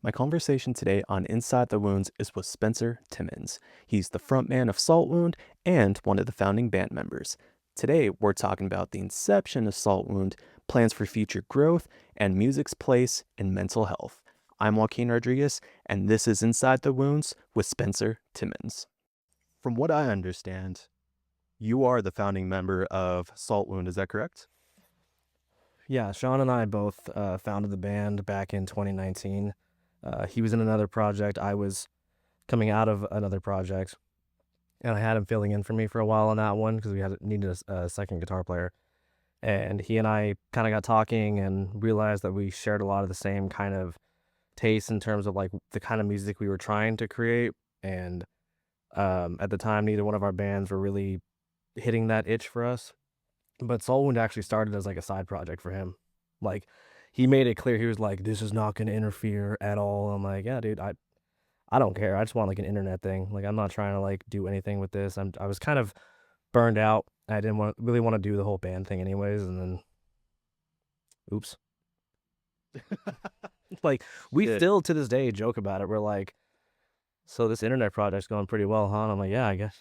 My conversation today on Inside the Wounds is with Spencer Timmons. He's the frontman of Saltwound and one of the founding band members. Today, we're talking about the inception of Saltwound, plans for future growth, and music's place in mental health. I'm Joaquin Rodriguez, and this is Inside the Wounds with Spencer Timmons. From what I understand, you are the founding member of Saltwound, is that correct? Yeah, Sean and I both founded the band back in 2019. He was in another project. I was coming out of another project, and I had him filling in for me for a while on that one because we needed a second guitar player. And he and I kind of got talking and realized that we shared a lot of the same kind of tastes in terms of like the kind of music we were trying to create. And at the time, neither one of our bands were really hitting that itch for us. But Soulwound actually started as like a side project for him. Like he made it clear he was like, "This is not going to interfere at all." I'm like, "Yeah, dude, I don't care. I just want like an internet thing. Like I'm not trying to like do anything with this. I was kind of burned out. I didn't really want to do the whole band thing anyways. And then, oops. Like we Yeah. still to this day joke about it. We're like, "So this internet project's going pretty well, huh?" And I'm like, "Yeah, I guess."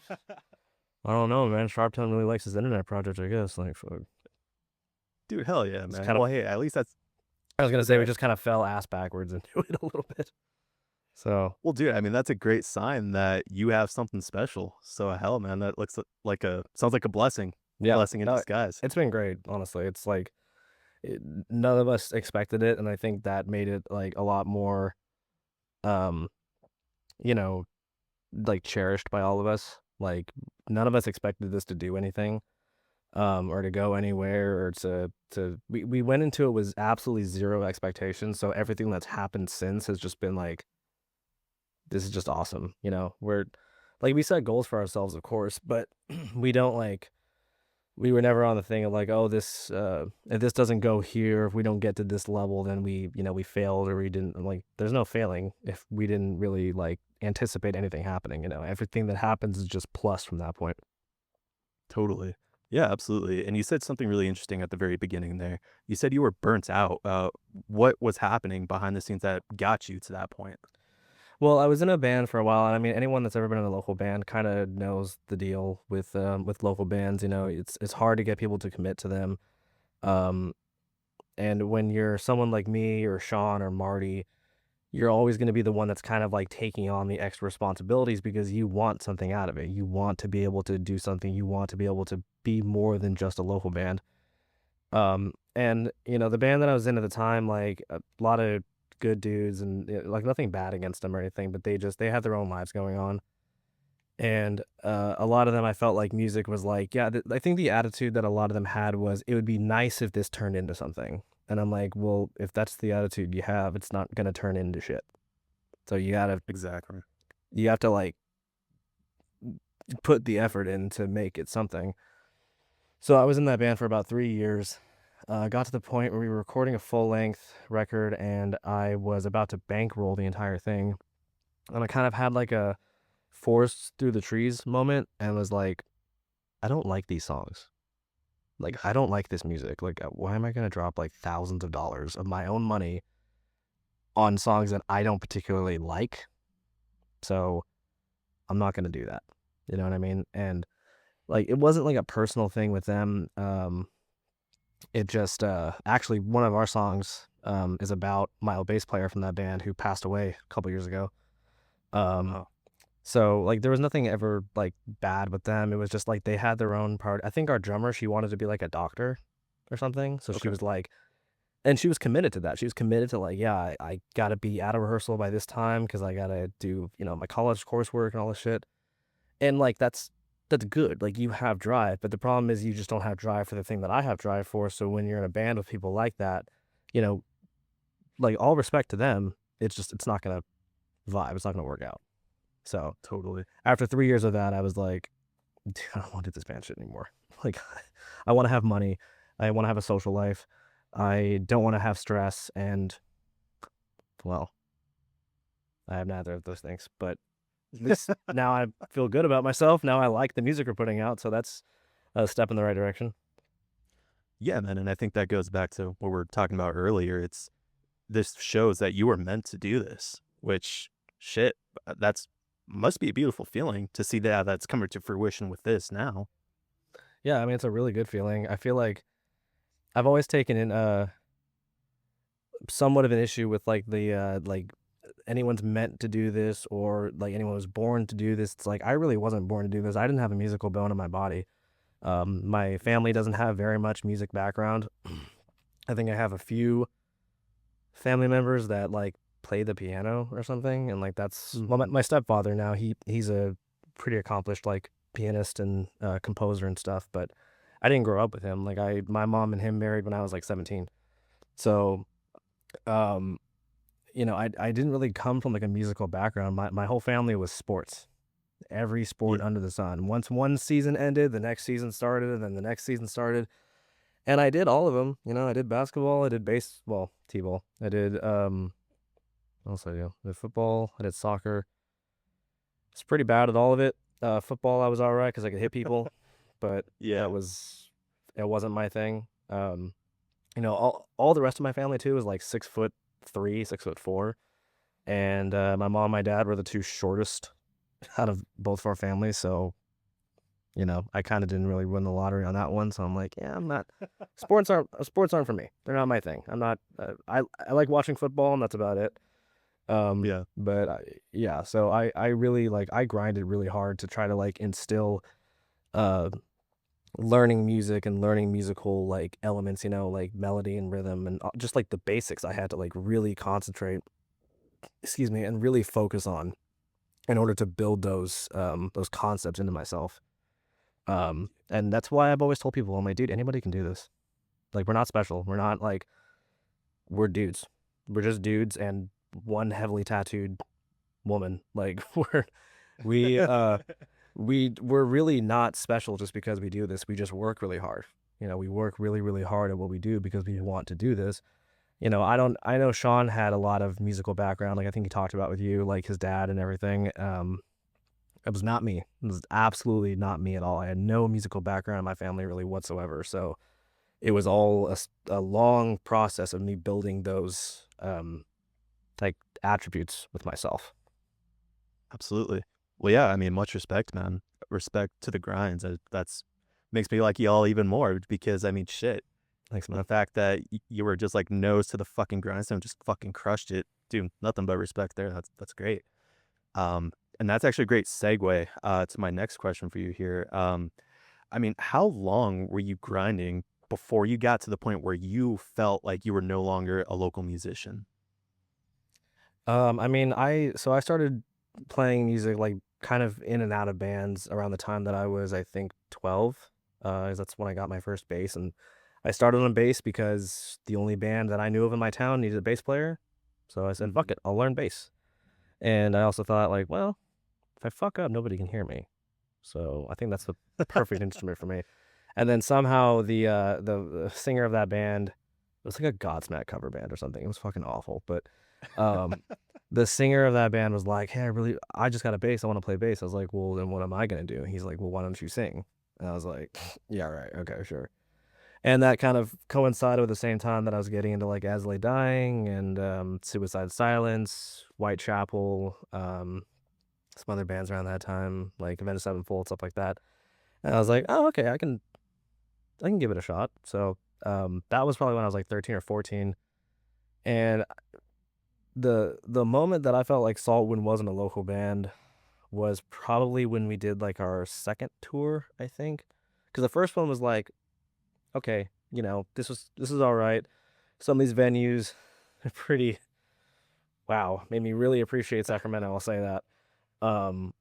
I don't know, man. Sharpton really likes his internet project, I guess. Like, Dude, hell yeah, it's man. kind of. Well, hey, at least that's... I was gonna Go say we ahead. just kind of fell ass backwards into it a little bit. So Well, dude, I mean, that's a great sign that you have something special. So, hell, man, that looks like sounds like a blessing, yeah, blessing in no, disguise. it's been great. Honestly, it's like none of us expected it, and I think that made it like a lot more, um, you know, like cherished by all of us. Like none of us expected this to do anything, or to go anywhere, or we went into it with absolutely zero expectations. So everything that's happened since has just been like, this is just awesome. We're like we set goals for ourselves, of course, but we don't like we were never on the thing of like, oh, this if this doesn't go here, if we don't get to this level, then we failed, or we didn't. Like there's no failing if we didn't really like anticipate anything happening. Everything that happens is just plus from that point. Totally. Yeah, absolutely. And you said something really interesting at the very beginning there. You said you were burnt out. What was happening behind the scenes that got you to that point? Well, I was in a band for a while, and I mean, anyone that's ever been in a local band kind of knows the deal with local bands. It's hard to get people to commit to them. Um, and when you're someone like me or Sean or Marty, you're always going to be the one that's kind of like taking on the extra responsibilities because you want something out of it. You want to be able to do something. You want to be able to be more than just a local band. And the band that I was in at the time, like a lot of good dudes, and like nothing bad against them or anything, but they had their own lives going on. And a lot of them, I felt like music was like, yeah, I think the attitude that a lot of them had was, it would be nice if this turned into something. And I'm like, well, if that's the attitude you have, it's not going to turn into shit. So Exactly. you have to like put the effort in to make it something. So I was in that band for about 3 years. Got to the point where we were recording a full length record, and I was about to bankroll the entire thing. And I kind of had like a forest through the trees moment, and was like, I don't like these songs. Like, I don't like this music. Like, why am I going to drop like thousands of dollars of my own money on songs that I don't particularly like? So I'm not going to do that. You know what I mean? And like, it wasn't like a personal thing with them. It just actually one of our songs is about my old bass player from that band who passed away a couple years ago. Um, Oh, so like there was nothing ever like bad with them. It was just like they had their own part. I think our drummer, she wanted to be like a doctor or something. So she okay. was like, and she was committed to that. She was committed to like, yeah, I got to be out of rehearsal by this time because I got to do, my college coursework and all this shit. And like that's good. Like you have drive, but the problem is you just don't have drive for the thing that I have drive for. So when you're in a band with people like that, you know, like all respect to them, it's not gonna vibe. It's not gonna work out. So Totally. after 3 years of that, I was like, dude, I don't want to do this band shit anymore. Like I want to have money. I want to have a social life. I don't want to have stress. And well, I have neither of those things. But at least now I feel good about myself. Now I like the music we're putting out. So that's a step in the right direction. Yeah, man. And I think that goes back to what we were talking about earlier. It's this shows that you were meant to do this, which shit, that's must be a beautiful feeling to see that that's coming to fruition with this now. Yeah, I mean, it's a really good feeling. I feel like I've always taken in somewhat of an issue with like like anyone's meant to do this or like anyone was born to do this. It's like I really wasn't born to do this. I didn't have a musical bone in my body. My family doesn't have very much music background. I think I have a few family members that like play the piano or something, and like that's well, Mhm. my stepfather now he's a pretty accomplished like pianist and composer and stuff, but I didn't grow up with him. Like my mom and him married when I was like 17, so um, I didn't really come from like a musical background. My whole family was sports, every sport Yeah. under the sun. Once one season ended, the next season started, and then the next season started. And I did all of them. I did basketball, I did baseball, t-ball. I did what else did I do? I did football, I did soccer. It's pretty bad at all of it. Football I was all right cuz I could hit people, but Yeah. it wasn't my thing. All the rest of my family too was like 6'3", 6'4", and my mom and my dad were the two shortest out of both of our families, so I kind of didn't really win the lottery on that one. So I'm like, yeah, I'm not. Sports aren't for me. They're not my thing. I'm not. I like watching football, and that's about it. Yeah. But yeah, so I really like I grinded really hard to try to like instill uh learning music and learning musical like elements, like melody and rhythm and just like the basics. I had to like really concentrate, excuse me, and really focus on in order to build those concepts into myself. And that's why I've always told people, I'm like, dude, anybody can do this. Like, we're not special. We're not like, we're dudes. We're just dudes and one heavily tattooed woman. Like, we, uh, we're really not special just because we do this. We just work really hard. We work really, really hard at what we do because we want to do this. I know Sean had a lot of musical background. Like, I think he talked about with you, like his dad and everything. It was not me. It was absolutely not me at all. I had no musical background in my family really whatsoever. So it was all a long process of me building those like attributes with myself. Absolutely. Well, yeah, I mean, much respect, man. Respect to the grinds. That's makes me like y'all even more because I mean, shit. Thanks, The man. fact that you were just like nose to the fucking grindstone, just fucking crushed it, dude. Nothing but respect there. That's great. And that's actually a great segue to my next question for you here. I mean, how long were you grinding before you got to the point where you felt like you were no longer a local musician? I mean, I started playing music like kind of in and out of bands around the time that I was, I think, 12. 'Cause that's when I got my first bass, and I started on bass because the only band that I knew of in my town needed a bass player. So I said, "Fuck Mhm. it, I'll learn bass." And I also thought, like, well, if I fuck up, nobody can hear me. So I think that's the perfect instrument for me. And then somehow the singer of that band, it was like a Godsmack cover band or something. It was fucking awful. But um, the singer of that band was like, "Hey, I just got a bass. I want to play bass." I was like, "Well, then what am I gonna do?" He's like, "Well, why don't you sing?" And I was like, "Yeah, right. Okay, sure." And that kind of coincided with the same time that I was getting into like As I Lay Dying and Suicide Silence, Whitechapel, some other bands around that time, like Avenged Sevenfold, stuff like that. And I was like, "Oh, okay, I can give it a shot." So, that was probably when I was like 13 or 14. And the moment that I felt like Saltwound wasn't a local band was probably when we did like our second tour, I think. Because the first one was like, okay, this is all right. Some of these venues are pretty wow, made me really appreciate Sacramento, I'll say that. Um,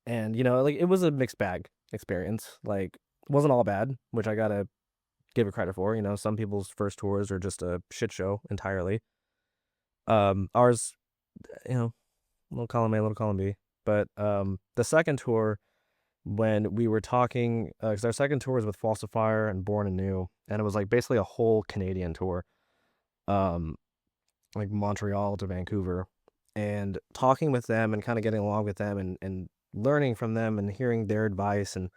and like it was a mixed bag experience. Like it wasn't all bad, which I gotta give it credit for. Some people's first tours are just a shit show entirely. Ours, you know, little column A, little column B. But the second tour, when we were talking, because our second tour was with Falsifier and Born Anew, and it was like basically a whole Canadian tour, um, like Montreal to Vancouver, and talking with them and kind of getting along with them and learning from them and hearing their advice and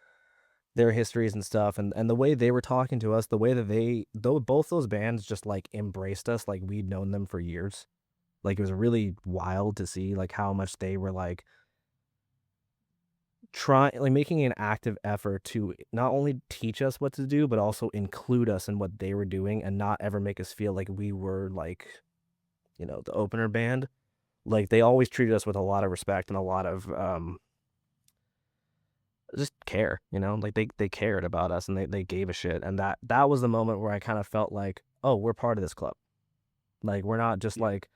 their histories and stuff, and the way they were talking to us, the way that though both those bands just like embraced us like we'd known them for years. Like it was really wild to see like how much they were like trying, like making an active effort to not only teach us what to do, but also include us in what they were doing and not ever make us feel like we were like, the opener band. Like they always treated us with a lot of respect and a lot of just care, like they cared about us and they gave a shit. And that was the moment where I kind of felt like, oh, we're part of this club. Like we're not just like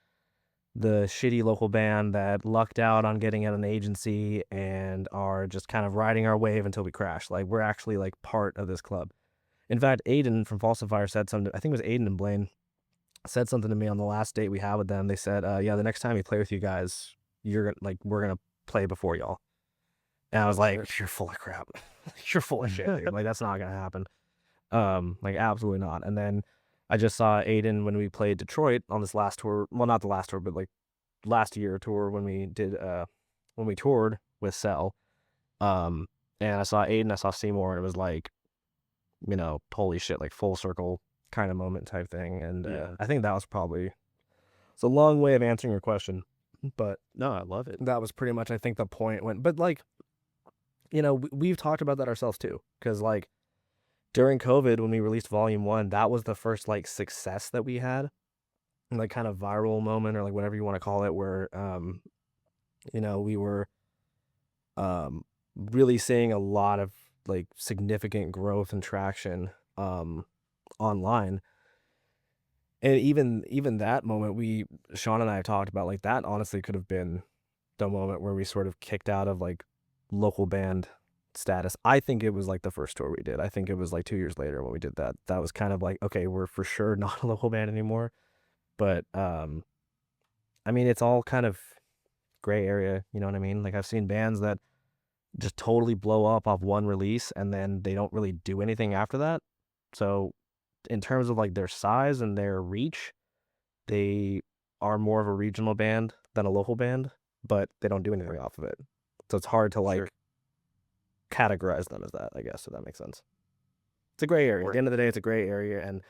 the shitty local band that lucked out on getting at an agency and are just kind of riding our wave until we crash. Like we're actually like part of this club. In fact, Aiden from Falsifier said something, I think it was Aiden and Blaine said something to me on the last date we had with them. They said, yeah, the next time we play with you guys, we're going to play before y'all. And I was like, you're full of crap. You're full of shit, dude. Like, that's not going to happen. Like, absolutely not. And then I just saw Aiden when we played Detroit on this last tour. Well, not the last tour, but like last year tour when we did, when we toured with Cell. And I saw Aiden, I saw Seymour, and it was like, holy shit, like full circle kind of moment type thing. And I think that was probably, it's a long way of answering your question, but No, I love it. that was pretty much, I think, the point when, but like, we've talked about that ourselves too. Cause like during COVID, when we released Volume 1, that was the first like success that we had, like kind of viral moment or like whatever you want to call it, where, we were, really seeing a lot of like significant growth and traction, online. And even that moment, Sean and I have talked about like that honestly could have been the moment where we sort of kicked out of like local band status. I think it was like the first tour we did. I think it was like 2 years later when we did that. That was kind of like, okay, we're for sure not a local band anymore. But I mean, it's all kind of gray area, you know what I mean? Like I've seen bands that just totally blow up off one release and then they don't really do anything after that. So in terms of like their size and their reach, they are more of a regional band than a local band, but they don't do anything off of it. So it's hard to like categorize them as that, I guess, if that makes sense. It's a gray area. At the end of the day, it's a gray area, and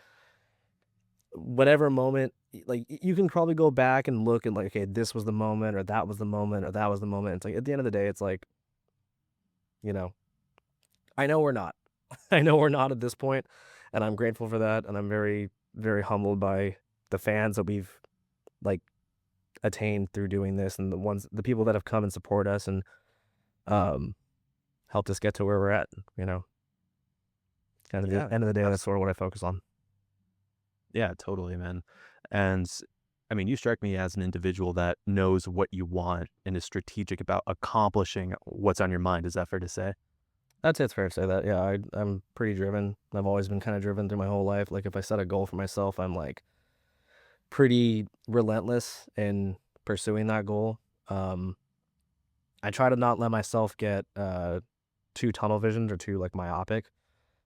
whatever moment, like you can probably go back and look at like, okay, this was the moment, or that was the moment, or that was the moment. It's like at the end of the day, it's like, I know we're not. I know we're not at this point, and I'm grateful for that, and I'm very, very humbled by the fans that we've like attained through doing this, and the people that have come and support us and helped us get to where we're at. Kind of the end of the day, that's sort of what I focus on. Yeah, totally, man. And I mean, you strike me as an individual that knows what you want and is strategic about accomplishing what's on your mind. Is that fair to say? I'd say it's fair to say that. Yeah, I'm pretty driven. I've always been kind of driven through my whole life. Like if I set a goal for myself, I'm like pretty relentless in pursuing that goal. I try to not let myself get too tunnel visioned or too like myopic,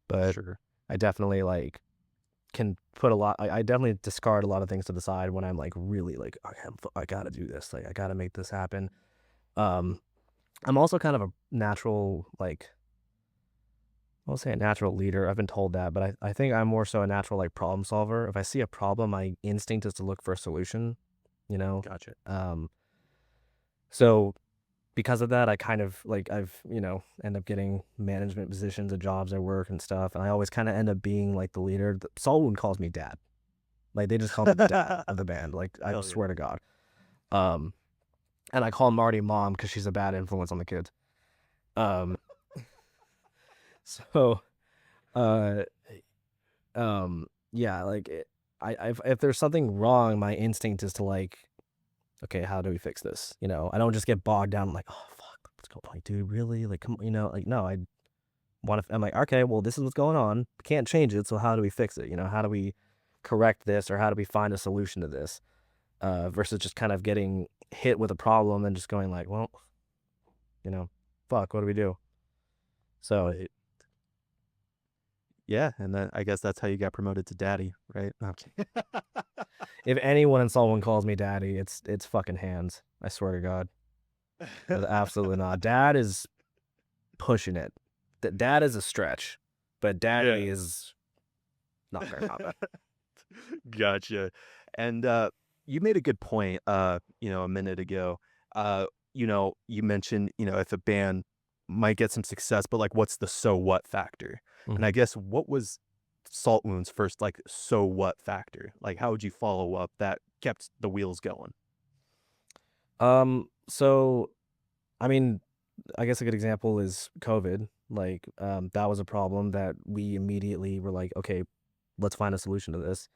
but Sure. I definitely like can put a lot. I definitely discard a lot of things to the side when I'm like really like I gotta do this. Like I gotta make this happen. I'm also kind of a natural like, I'll say a natural leader. I've been told that, but I think I'm more so a natural like problem solver. If I see a problem, my instinct is to look for a solution. Gotcha. So because of that, I kind of like I've end up getting management positions at jobs I work and stuff, and I always kind of end up being like the leader. Saltwound calls me dad. Like they just call me dad of the band. Like I swear to God. And I call Marty mom because she's a bad influence on the kids. Um, so, uh, yeah, like if there's something wrong, my instinct is to like, okay, how do we fix this? I don't just get bogged down. I'm like, oh fuck, let's go. Like, dude, really? Like, come, like, no, I want to. I'm like, okay, well, this is what's going on. We can't change it. So how do we fix it? How do we correct this, or how do we find a solution to this? Versus just kind of getting hit with a problem and just going like, well, fuck, what do we do? So Yeah, and then I guess that's how you got promoted to daddy, right? Okay. if anyone in Saltwound calls me daddy, it's fucking hands. I swear to God. Absolutely not. Dad is pushing it. Dad is a stretch, but daddy Yeah. is not very hot. Gotcha. And you made a good point a minute ago. You mentioned, if a band might get some success, but like what's the so what factor? And I Mhm. guess what was Salt Wound's first like so what factor? Like how would you follow up that kept the wheels going? So I mean, I guess a good example is COVID. Like, that was a problem that we immediately were like, okay, let's find a solution to this.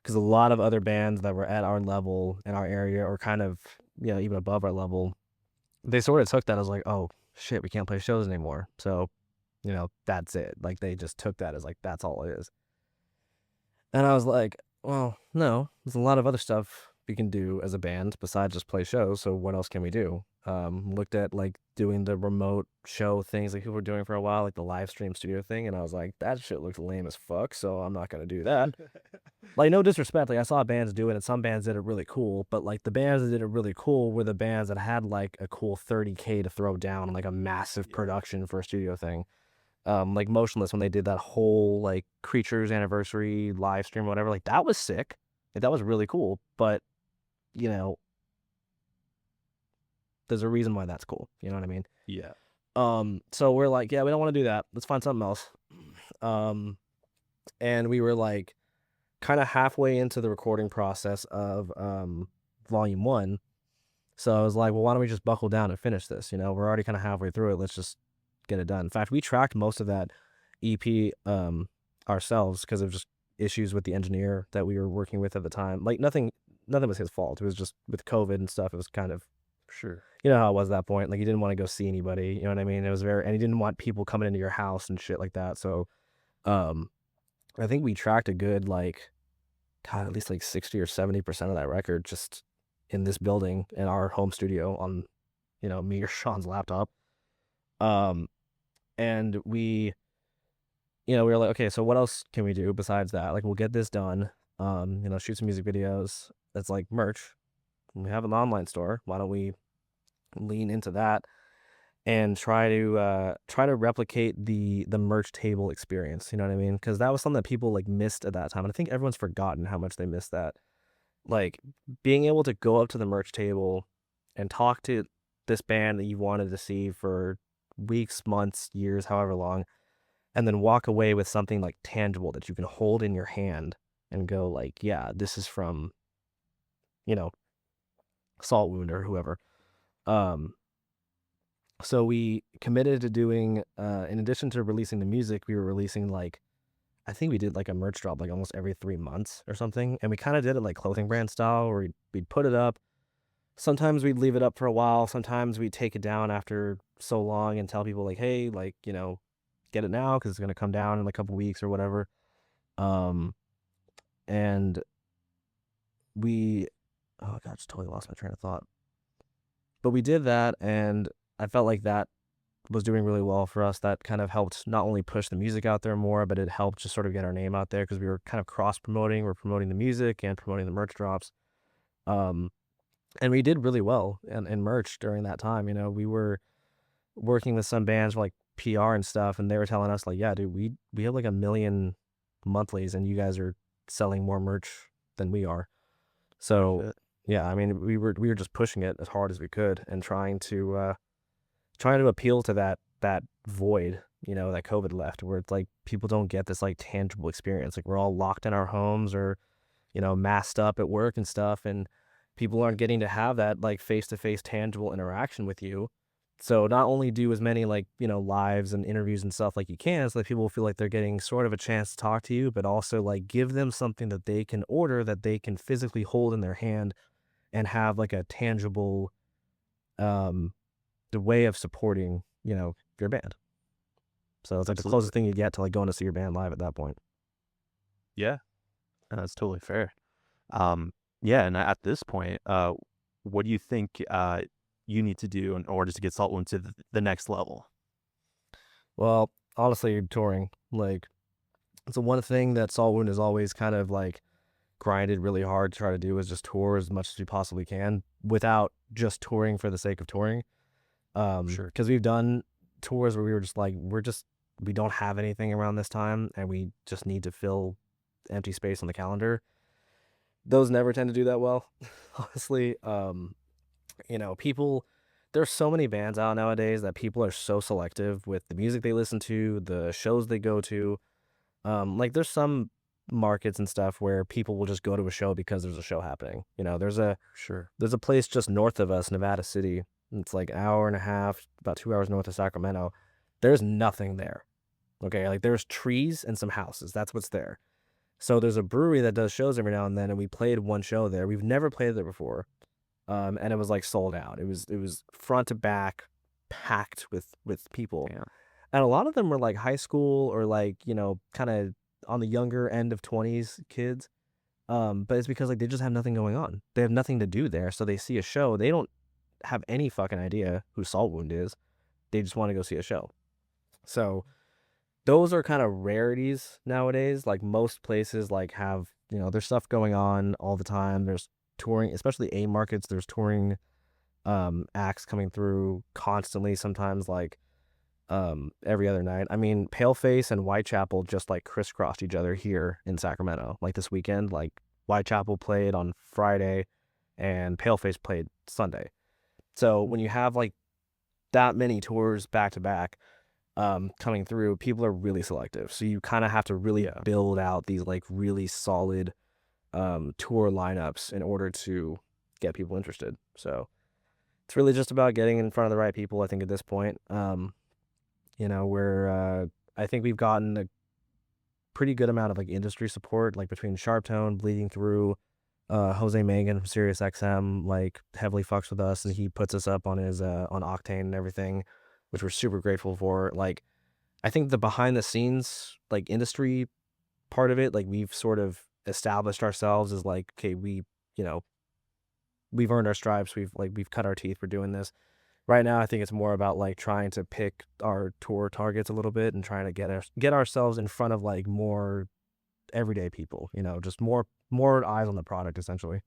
Because a lot of other bands that were at our level in our area, or kind of, even above our level, they sort of took that as like, oh shit, we can't play shows anymore. So, that's it. Like, they just took that as like, that's all it is. And I was like, well, no, there's a lot of other stuff we can do as a band besides just play shows. So what else can we do? Looked at like doing the remote show things like people were doing for a while, like the live stream studio thing. And I was like, that shit looks lame as fuck. So I'm not going to do that. Like, no disrespect. Like, I saw bands do it and some bands did it really cool. But like the bands that did it really cool were the bands that had like a cool 30K to throw down, like a massive Yeah. production for a studio thing. Like Motionless when they did that whole like Creatures anniversary live stream or whatever, like that was sick. Like, that was really cool. But you know, there's a reason why that's cool. You know what I mean? Yeah. So we're like, yeah, we don't want to do that. Let's find something else. Um, and we were like kind of halfway into the recording process of volume one. So I was like, well, why don't we just buckle down and finish this? We're already kind of halfway through it. Let's just get it done. In fact, we tracked most of that EP ourselves because of just issues with the engineer that we were working with at the time. Like, nothing was his fault. It was just with COVID and stuff. It was kind of, Sure. how it was at that point. Like, he didn't want to go see anybody. You know what I mean? It was and he didn't want people coming into your house and shit like that. So, um, I think we tracked a good like, God, at least like 60 or 70% of that record just in this building in our home studio on, me or Sean's laptop. Um, and we were like, okay, so what else can we do besides that? Like, we'll get this done. Shoot some music videos. That's like merch. We have an online store. Why don't we lean into that and try to replicate the merch table experience? You know what I mean? Because that was something that people like missed at that time, and I think everyone's forgotten how much they missed that. Like, being able to go up to the merch table and talk to this band that you wanted to see for weeks, months, years, however long, and then walk away with something like tangible that you can hold in your hand and go like, yeah, this is from, you know, Saltwound or whoever. Um, so we committed to doing, in addition to releasing the music, we were releasing like, I think we did like a merch drop like almost every 3 months or something. And we kind of did it like clothing brand style where we'd put it up. Sometimes we'd leave it up for a while. Sometimes we'd take it down after so long and tell people like, hey, like, get it now because it's going to come down in a couple weeks or whatever. Um, and we, oh God, just totally lost my train of thought. But we did that, and I felt like that was doing really well for us. That kind of helped not only push the music out there more, but it helped just sort of get our name out there because we were kind of cross promoting. We're promoting the music and promoting the merch drops. Um, and we did really well in merch during that time. We were working with some bands for like PR and stuff, and they were telling us like, yeah, dude, we have like 1 million monthlies, and you guys are selling more merch than we are. So Shit. yeah, I mean, we were just pushing it as hard as we could and trying to appeal to that void, that COVID left, where it's like people don't get this like tangible experience. Like, we're all locked in our homes or, masked up at work and stuff, and people aren't getting to have that like face to face tangible interaction with you. So not only do as many like, lives and interviews and stuff like you can, so that people feel like they're getting sort of a chance to talk to you, but also like give them something that they can order that they can physically hold in their hand and have like a tangible um the way of supporting, your band. So it's like the Absolutely. closest thing you get to like going to see your band live at that point. Yeah. That's totally fair. Yeah, and at this point, what do you think you need to do in order to get Saltwound to the next level? Well, honestly, touring, like, it's the one thing that Saltwound is always kind of like grinded really hard to try to do is just tour as much as we possibly can without just touring for the sake of touring. Sure. Because we've done tours where we were just like, we don't have anything around this time and we just need to fill empty space on the calendar. Those never tend to do that well, honestly. People, there's so many bands out nowadays that people are so selective with the music they listen to, the shows they go to. Like there's some markets and stuff where people will just go to a show because there's a show happening. Sure. There's a place just north of us, Nevada City. It's like an hour and a half, about 2 hours north of Sacramento. There's nothing there. Okay, like there's trees and some houses. That's what's there. So there's a brewery that does shows every now and then, and we played one show there. We've never played there before, and it was like sold out. It was front to back, packed with people, Yeah. and a lot of them were like high school or like kind of on the younger end of 20s kids. But it's because like they just have nothing going on. They have nothing to do there, so they see a show. They don't have any fucking idea who Saltwound is. They just want to go see a show. So those are kind of rarities nowadays. Like most places like have, there's stuff going on all the time. There's touring, especially A markets, there's touring acts coming through constantly, sometimes like every other night. I mean, Paleface and Whitechapel just like crisscrossed each other here in Sacramento. Like this weekend, like Whitechapel played on Friday and Paleface played Sunday. So when you have like that many tours back to back coming through, people are really selective. So you kind of have to really Yeah. build out these like really solid tour lineups in order to get people interested. So it's really just about getting in front of the right people, I think, at this point. Where I think we've gotten a pretty good amount of like industry support, like between Sharptone, Bleeding Through, Jose Megan from Sirius XM, like heavily fucks with us, and he puts us up on his on Octane and everything, which we're super grateful for. Like, I think the behind the scenes like industry part of it, like we've sort of established ourselves as like, okay, you know, we've earned our stripes. We've cut our teeth. We're doing this. Right now, I think it's more about like trying to pick our tour targets a little bit and trying to get ourselves in front of like more everyday people. Just more eyes on the product, essentially.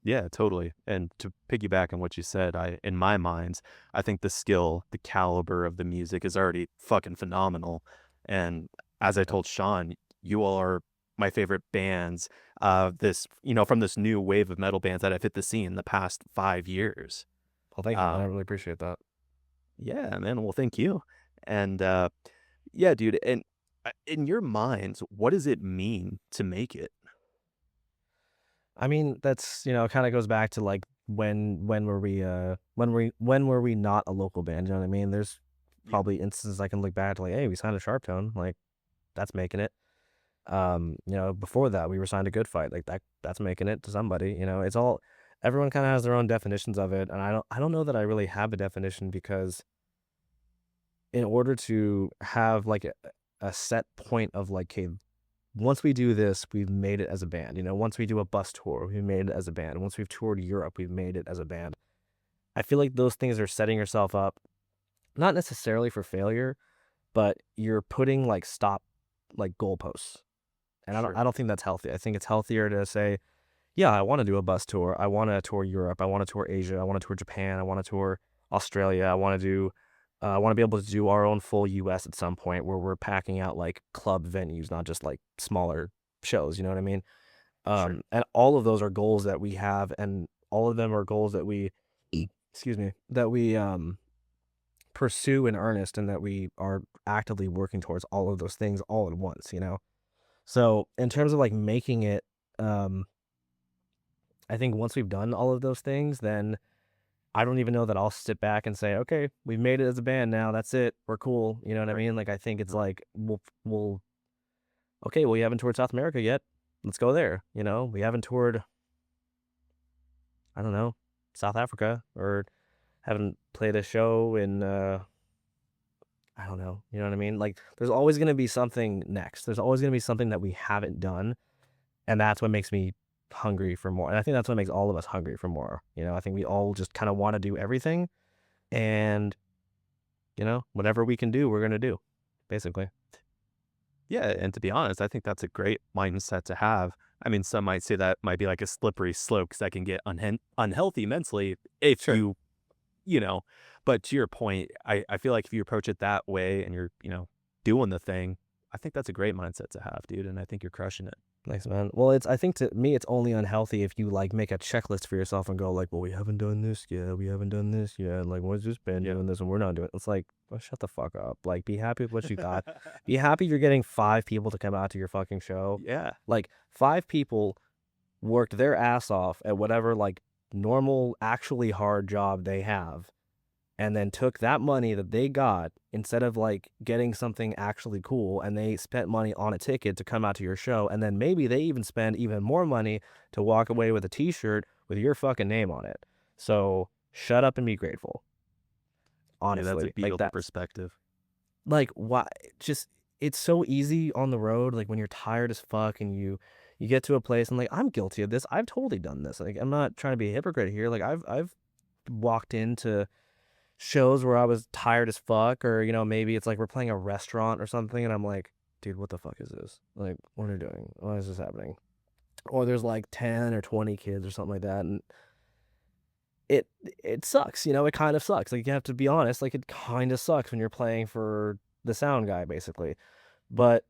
Yeah, totally. And to piggyback on what you said, in my mind, I think the skill, the caliber of the music is already fucking phenomenal. And as I Yeah. told Sean, you all are my favorite bands, from this new wave of metal bands that have hit the scene in the past 5 years. Well, thank you, man. I Um, really appreciate that. yeah, man. Well, thank you. And yeah, dude. And in your minds, what does it mean to make it? I mean, that's kind of goes back to like when were we when were we not a local band? You know what I mean? There's Yeah, probably instances I can look back to like, hey, we signed a Sharptone, like that's making it. Before that we were signed to Good Fight, like that's making it to somebody. It's all everyone kind of has their own definitions of it, and I don't know that I really have a definition because in order to have like a set point of like, okay, once we do this, we've made it as a band. Once we do a bus tour, we've made it as a band. Once we've toured Europe, we've made it as a band. I feel like those things are setting yourself up, not necessarily for failure, but you're putting like stop like goalposts. And I don't sure. I don't think that's healthy. I think it's healthier to say, yeah, I want to do a bus tour. I want to tour Europe. I want to tour Asia. I want to tour Japan. I want to tour Australia. I want to be able to do our own full US at some point where we're packing out like club venues, not just like smaller shows. You know what I mean? Sure. And all of those are goals that we have, and all of them are goals that excuse me, that we pursue in earnest, and that we are actively working towards all of those things all at once. So in terms of like making it, um, I think once we've done all of those things, then I don't even know that I'll sit back and say, okay, we've made it as a band now. That's it. We're cool. You know what I Right. mean? Like, I think it's like, okay, well, we haven't toured South America yet. Let's go there. We haven't toured, I don't know, South Africa, or haven't played a show in, I don't know. You know what I mean? Like, there's always going to be something next. There's always going to be something that we haven't done. And that's what makes me hungry for more. And I think that's what makes all of us hungry for more. I think we all just kind of want to do everything. And, whatever we can do, we're going to do, basically. Yeah, and to be honest, I think that's a great mindset to have. I mean, some might say that might be like a slippery slope because that can get unhealthy mentally if Sure. you know. But to your point, I feel like if you approach it that way and you're, doing the thing, I think that's a great mindset to have, dude, and I think you're crushing it. Thanks, man. Well, I think to me, it's only unhealthy if you like make a checklist for yourself and go like, well, we haven't done this yet. We haven't done this yet. Like, what's this been Yeah. doing this and we're not doing it? It's like, well, shut the fuck up. Like, be happy with what you got. Be happy you're getting 5 people to come out to your fucking show. Yeah. Like, 5 people worked their ass off at whatever like normal, actually hard job they have, and then took that money that they got instead of like getting something actually cool, and they spent money on a ticket to come out to your show, and then maybe they even spend even more money to walk away with a t-shirt with your fucking name on it. So shut up and be grateful. Yeah, that's a Honestly, like beautiful that, perspective. like why just it's so easy on the road, like when you're tired as fuck and you get to a place and like I'm guilty of this. I've totally done this. Like I'm not trying to be a hypocrite here. Like I've walked into shows where I was tired as fuck, or maybe it's like we're playing a restaurant or something, and I'm like, dude, what the fuck is this? Like, what are you doing? Why is this happening? Or there's like 10 or 20 kids or something like that, and it it sucks. It kind of sucks. Like you have to be honest. Like it kind of sucks when you're playing for the sound guy, basically. But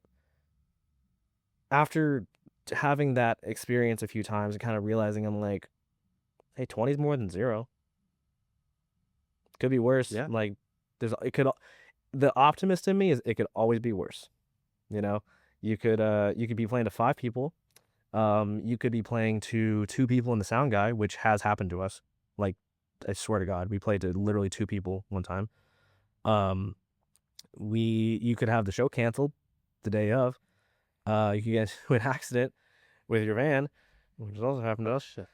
after having that experience a few times and kind of realizing, I'm like, hey, 20 is more than zero. Could be worse. Yeah. Like it could. The optimist in me is it could always be worse. You know, you could be playing to 5 people. You could be playing to 2 people in the sound guy, which has happened to us. Like, I swear to God, we played to literally 2 people one time. Um, you could have the show canceled the day of. You could get into an accident with your van, which has also happened to Oh, us. shit.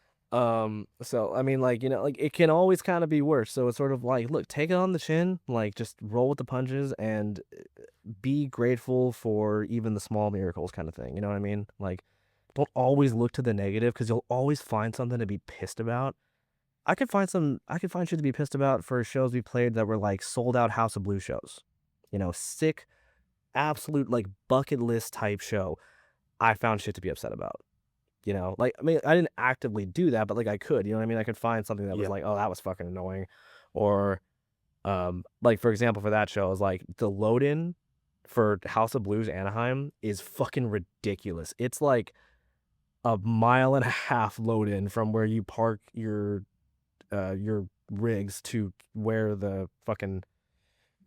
So I mean, like, like it can always kind of be worse. So it's sort of like, look, take it on the chin, like just roll with the punches and be grateful for even the small miracles kind of thing. You know what I mean? Like, don't always look to the negative because you'll always find something to be pissed about. I could find shit to be pissed about for shows we played that were like sold out House of Blues shows. Sick, absolute like bucket list type show. I found shit to be upset about. Like, I mean, I didn't actively do that, but like I could, you know what I mean? I could find something that was Yeah. like, oh, that was fucking annoying. Or, like for example, for that show, I was like, the load in for House of Blues Anaheim is fucking ridiculous. It's like a mile and a half load in from where you park your rigs to where the fucking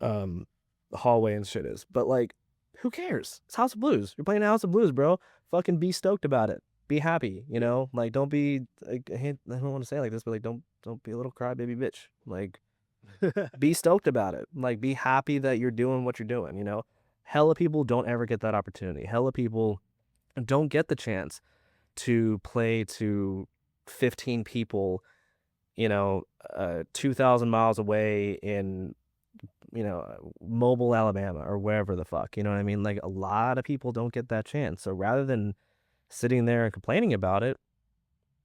um hallway and shit is. But like, who cares? It's House of Blues. You're playing House of Blues, bro. Fucking be stoked about it. Be happy, Like, don't be like, I don't want to say it like this, but like, don't be a little crybaby bitch. Like, be stoked about it. Like, be happy that you're doing what you're doing. Hella people don't ever get that opportunity. Hella people don't get the chance to play to 15 people, 2,000 miles away in Mobile, Alabama, or wherever the fuck. You know what I mean? Like, a lot of people don't get that chance. So rather than sitting there and complaining about it,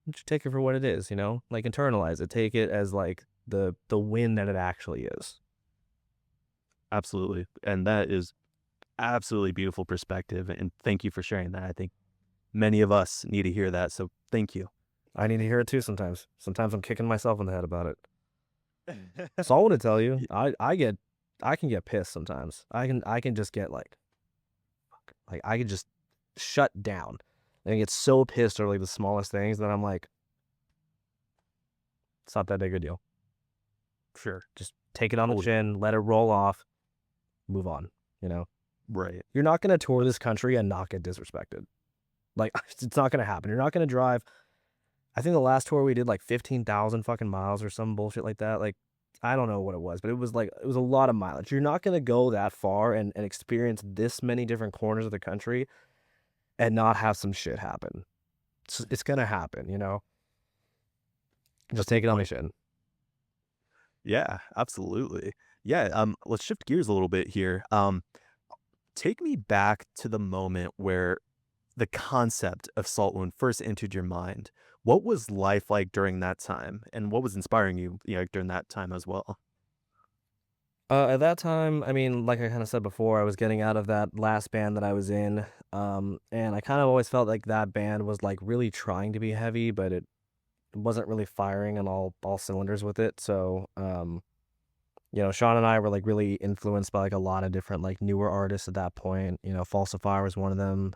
you should take it for what it is. Like, internalize it. Take it as like the win that it actually is. Absolutely. And that is absolutely beautiful perspective. And thank you for sharing that. I think many of us need to hear that. So thank you. I need to hear it too sometimes. Sometimes I'm kicking myself in the head about it. So I want to tell you, Y- I can get pissed sometimes. I can just get like I can just shut down and get so pissed over like the smallest things that I'm like, it's not that big a deal. Sure. Just take it on the Totally. chin, let it roll off, move on. You know, Right. you're not gonna tour this country and not get disrespected. Like, it's not gonna happen. You're not gonna drive. I think the last tour we did like 15,000 fucking miles or some bullshit like that. Like, I don't know what it was, but it was a lot of mileage. You're not gonna go that far and experience this many different corners of the country and not have some shit happen. It's gonna happen. Just That's a take good it on the point. chin. Yeah, absolutely. Yeah. Let's shift gears a little bit here. Take me back to the moment where the concept of Saltwound first entered your mind. What was life like during that time? And what was inspiring you, during that time as well? At that time, I mean, like I kind of said before, I was getting out of that last band that I was in, and I kind of always felt like that band was like really trying to be heavy, but it wasn't really firing on all cylinders with it. So, Sean and I were like really influenced by like a lot of different like newer artists at that point. Falsifier was one of them.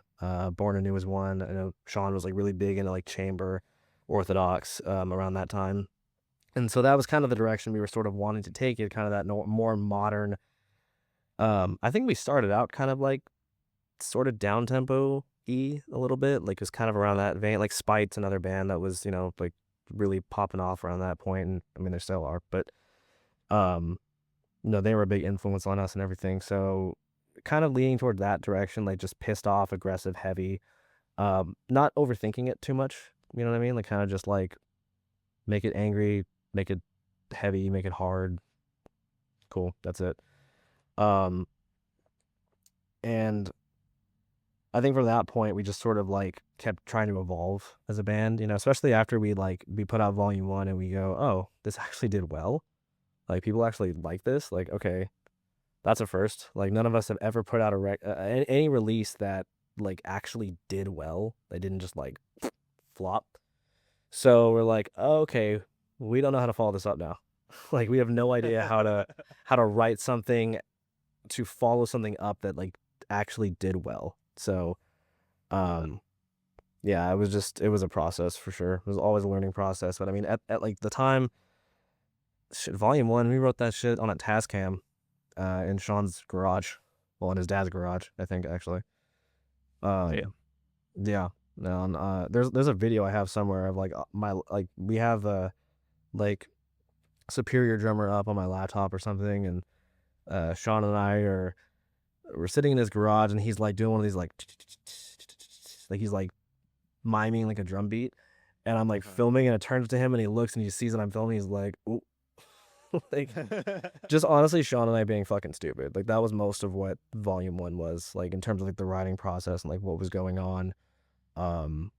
Born Anew was one. I know Sean was like really big into like chamber, orthodox around that time, and so that was kind of the direction we were sort of wanting to take it, kind of that more modern. I think we started out kind of like sort of down tempo a little bit, like it was kind of around that vein. Like Spite's another band that was like really popping off around that point, and I mean they still are, but um they were a big influence on us and everything. So kind of leaning toward that direction, like just pissed off, aggressive, heavy. Not overthinking it too much. You know what I mean? Like kind of just like make it angry, make it heavy, make it hard. Cool. That's it. Um, and I think from that point we just sort of like kept trying to evolve as a band, especially after we put out volume 1 and we go, "Oh, this actually did well. Like people actually like this." Like, okay, that's a first. Like none of us have ever put out any release that like actually did well. They didn't just like flop. So we're like, oh, okay, we don't know how to follow this up now. Like we have no idea how to write something to follow something up that like actually did well. So um yeah, it was a process for sure. It was always a learning process. But I mean at like the time, shit, volume 1, we wrote that shit on a Tascam in Sean's garage. Well, in his dad's garage, I think actually. Yeah. Yeah. No, and, there's a video I have somewhere of like my like we have a like Superior Drummer up on my laptop or something, and Sean and I we're sitting in his garage, and he's like doing one of these like he's like miming like a drum beat, and I'm like filming, and it turns to him, and he looks and he sees that I'm filming, he's like, ooh. Like just honestly Sean and I being fucking stupid. Like that was most of what volume 1 was, like in terms of like the writing process and like what was going on. Um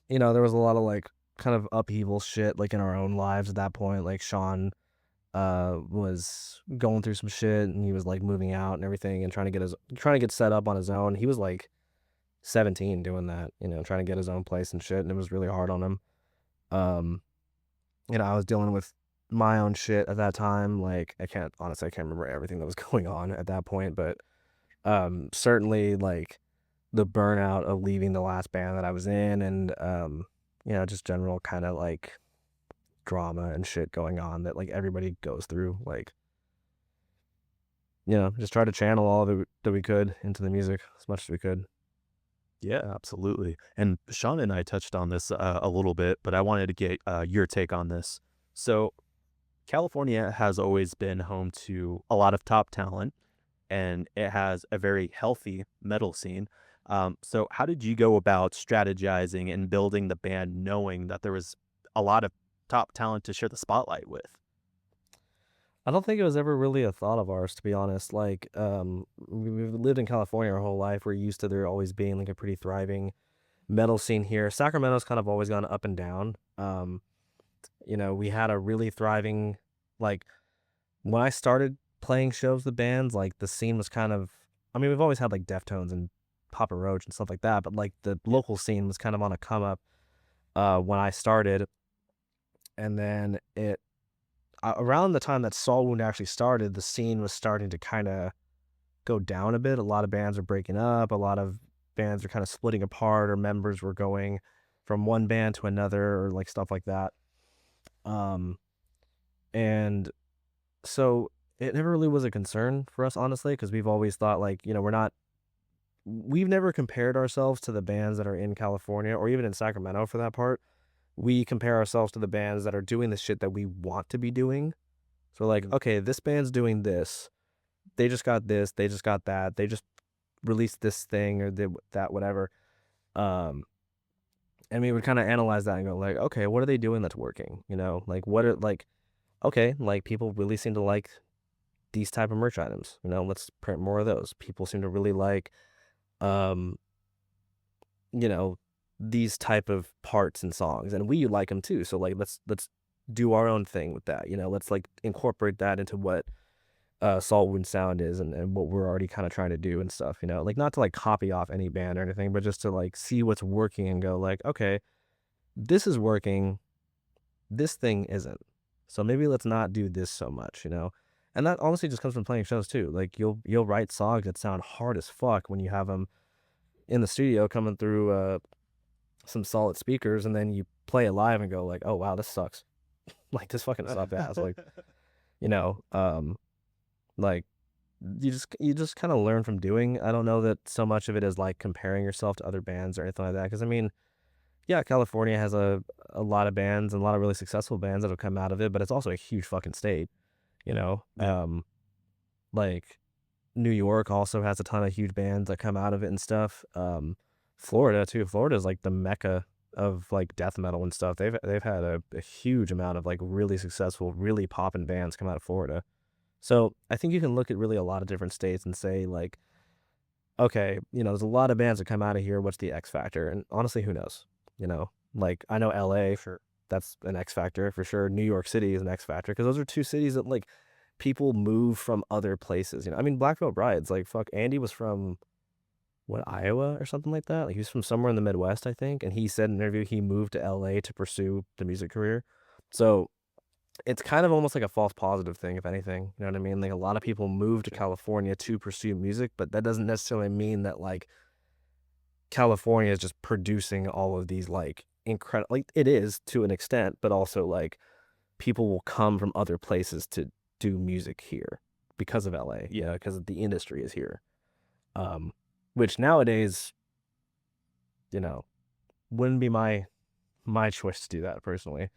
there was a lot of like kind of upheaval shit like in our own lives at that point. Like Sean was going through some shit, and he was like moving out and everything and trying to get set up on his own. He was like 17 doing that, trying to get his own place and shit, and it was really hard on him. Um I was dealing with my own shit at that time. Like I can't remember everything that was going on at that point, but certainly like the burnout of leaving the last band that I was in, and just general kind of like drama and shit going on that like everybody goes through. Like just try to channel all of it that we could into the music as much as we could. Yeah, absolutely. And Sean and I touched on this a little bit, but I wanted to get your take on this. So, California has always been home to a lot of top talent, and it has a very healthy metal scene. So, how did you go about strategizing and building the band, knowing that there was a lot of top talent to share the spotlight with? I don't think it was ever really a thought of ours, to be honest. Like, we've lived in California our whole life. We're used to there always being like a pretty thriving metal scene here. Sacramento's kind of always gone up and down. We had a really thriving, like, when I started playing shows with bands, like, the scene was kind of, I mean, we've always had like Deftones and Papa Roach and stuff like that, but like the Yeah. local scene was kind of on a come up when I started. And then around the time that Saltwound actually started, the scene was starting to kind of go down a bit. A lot of bands were breaking up. A lot of bands were kind of splitting apart, or members were going from one band to another, or like stuff like that. Um, and so it never really was a concern for us, honestly, because we've always thought like, we've never compared ourselves to the bands that are in California or even in Sacramento for that part. We compare ourselves to the bands that are doing the shit that we want to be doing. So like, Mhm. okay, this band's doing this. They just got this. They just got that. They just released this thing or did that, whatever. Um, and we would kind of analyze that and go like, okay, what are they doing that's working? Like what are like, okay, like people really seem to like these type of merch items. Let's print more of those. People seem to really like, um, you know, these type of parts and songs, and we like them too. So like, let's do our own thing with that. Let's like incorporate that into what Saltwound sound is, and what we're already kind of trying to do and stuff. Like not to like copy off any band or anything, but just to like see what's working and go like, okay, this is working. This thing isn't. So maybe let's not do this so much. And that honestly just comes from playing shows too. Like you'll write songs that sound hard as fuck when you have them in the studio coming through some solid speakers, and then you play it live and go like, oh wow, this sucks. Like this fucking sucked ass. Like you know, like you just kind of learn from doing. I don't know that so much of it is like comparing yourself to other bands or anything like that. Because I mean, yeah, California has a lot of bands and a lot of really successful bands that have come out of it, but it's also a huge fucking state. You know, Yeah. like New York also has a ton of huge bands that come out of it and stuff. Florida too. Florida is like the mecca of like death metal and stuff. They've had a huge amount of like really successful, really poppin' bands come out of Florida. So I think you can look at really a lot of different states and say like, okay, there's a lot of bands that come out of here. What's the X factor? And honestly, who knows? Like I know LA, Sure. that's an X factor for sure. New York City is an X factor because those are two cities that like people move from other places. I mean, Black Veil Brides, like fuck, Andy was from what, Iowa or something like that. Like he was from somewhere in the Midwest, I think, and he said in an interview he moved to LA to pursue the music career. So it's kind of almost like a false positive thing, if anything. You know what I mean? Like a lot of people move to Sure. California to pursue music, but that doesn't necessarily mean that like California is just producing all of these like incredible. Like it is to an extent, but also like people will come from other places to do music here because of LA. Yeah. Because the industry is here. Um, which nowadays, you know, wouldn't be my choice to do that personally.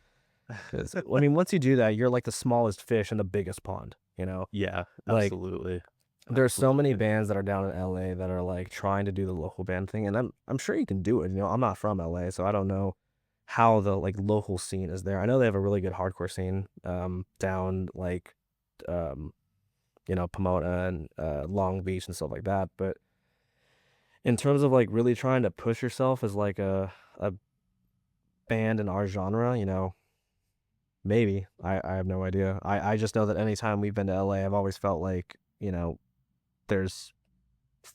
Because I mean, once you do that, you're like the smallest fish in the biggest pond. Yeah, Like absolutely. there's so many Absolutely. bands that are down in LA that are like trying to do the local band thing, and I'm sure you can do it. I'm not from LA, so I don't know how the like local scene is there. I know they have a really good hardcore scene down like um Pomona and Long Beach and stuff like that. But in terms of like really trying to push yourself as like a band in our genre, maybe. I have no idea. I just know that anytime we've been to LA, I've always felt like, there's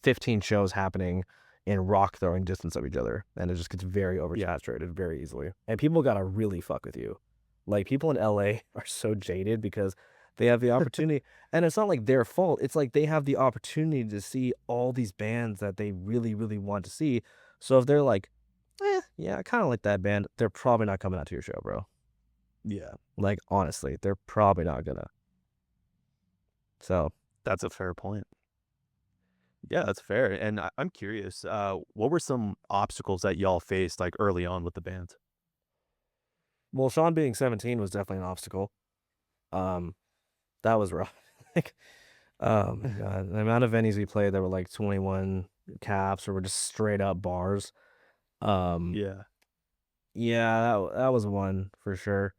15 shows happening in rock throwing distance of each other. And it just gets very Yeah. oversaturated very easily. And people gotta really fuck with you. Like people in LA are so jaded because they have the opportunity. And it's not like their fault. It's like they have the opportunity to see all these bands that they really, really want to see. So if they're like, yeah, I kind of like that band, they're probably not coming out to your show, bro. Yeah. Like, honestly, they're probably not gonna. So, That's a fair point. Yeah, that's fair. And I'm curious, what were some obstacles that y'all faced like early on with the band? well, Sean being 17 was definitely an obstacle. Um, that was rough. Like, oh my God. The amount of venues we played that were like 21 caps or were just straight up bars. Um, Yeah. yeah, that was one for sure.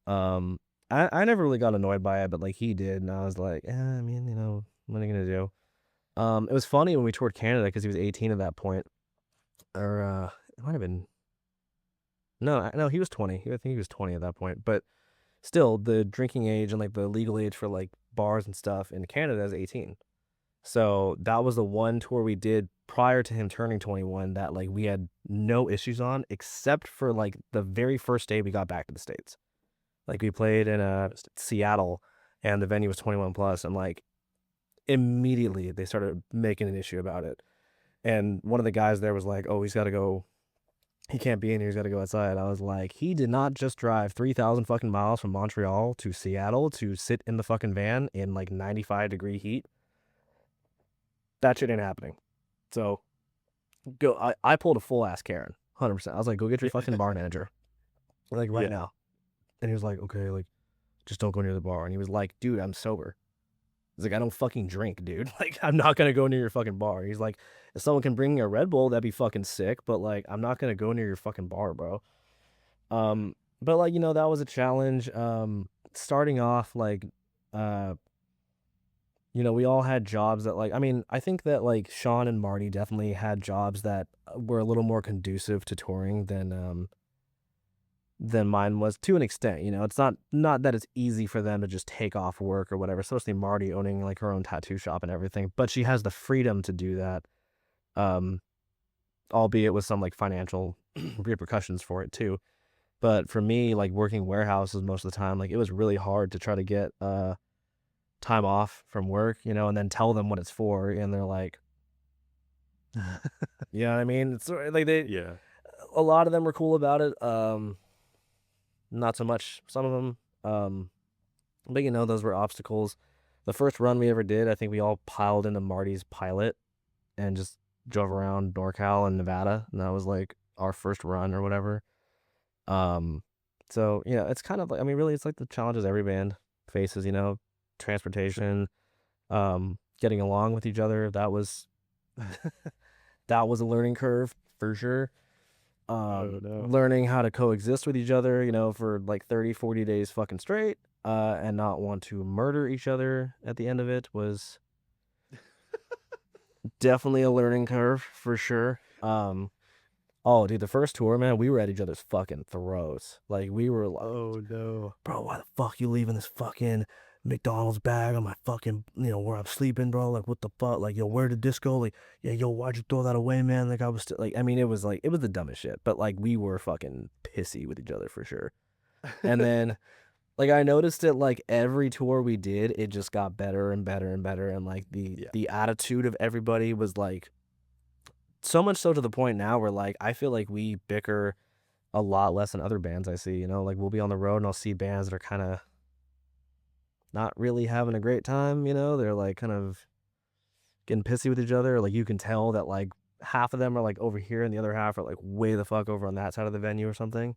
Um, I never really got annoyed by it, but like he did, and I was like, I mean, what are you gonna do? It was funny when we toured Canada because he was 18 at that point, or it might have been no, he was 20. I think he was 20 at that point, but still, the drinking age and like the legal age for like bars and stuff in Canada is 18. So that was the one tour we did prior to him turning 21 that like we had no issues on, except for like the very first day we got back to the States. Like we played in Seattle and the venue was 21 plus, and like immediately they started making an issue about it. And one of the guys there was like, "Oh, he's got to go. He can't be in here. He's got to go outside." I was like, "He did not just drive 3,000 fucking miles from Montreal to Seattle to sit in the fucking van in like 95-degree heat. That shit ain't happening." So go. I pulled a full ass Karen, 100%. I was like, "Go get your fucking bar manager, like right Yeah. now." And he was like, "Okay, like just don't go near the bar." And he was like, "Dude, I'm sober." He's like, "I don't fucking drink, dude. Like, I'm not gonna go near your fucking bar." He's like, "If someone can bring me a Red Bull, that'd be fucking sick, but like, I'm not gonna go near your fucking bar, bro." But like, that was a challenge. Starting off, like, uh, we all had jobs that like, I mean, I think that like Sean and Marty definitely had jobs that were a little more conducive to touring than mine was to an extent. It's not that it's easy for them to just take off work or whatever, especially Marty owning like her own tattoo shop and everything, but she has the freedom to do that. Um, albeit with some like financial repercussions for it too. But for me, like working warehouses most of the time, like it was really hard to try to get time off from work, you know, and then tell them what it's for, and they're like, you know what I mean? It's like Yeah. a lot of them were cool about it. Not so much some of them. But you know, those were obstacles. The first run we ever did, I think we all piled into Marty's Pilot and just drove around NorCal and Nevada, and that was like our first run or whatever. Um, so yeah, it's kind of like, I mean, really, it's like the challenges every band faces. You know, Sure. transportation, getting along with each other. That was that was a learning curve for sure. Oh no. Learning how to coexist with each other, you know, for like 30, 40 days fucking straight, and not want to murder each other at the end of it was definitely a learning curve for sure. Oh, dude, the first tour, man, we were at each other's fucking throats. Like, we were like, Oh no. bro, why the fuck you leaving this fucking McDonald's bag on my fucking, you know, where I'm sleeping, bro? Like, what the fuck? Like, yo, where did this go? Like, yeah, yo, why'd you throw that away, man? Like, I was still, like, I mean, it was the dumbest shit, but like, we were fucking pissy with each other for sure. And then, like, I noticed it, like, every tour we did, it just got better and better and better. And like, Yeah. the attitude of everybody was like, so much so to the point now where like, I feel like we bicker a lot less than other bands I see, you know, like we'll be on the road and I'll see bands that are kind of not really having a great time, you know, they're like kind of getting pissy with each other. Like you can tell that like half of them are like over here and the other half are like way the fuck over on that side of the venue or something.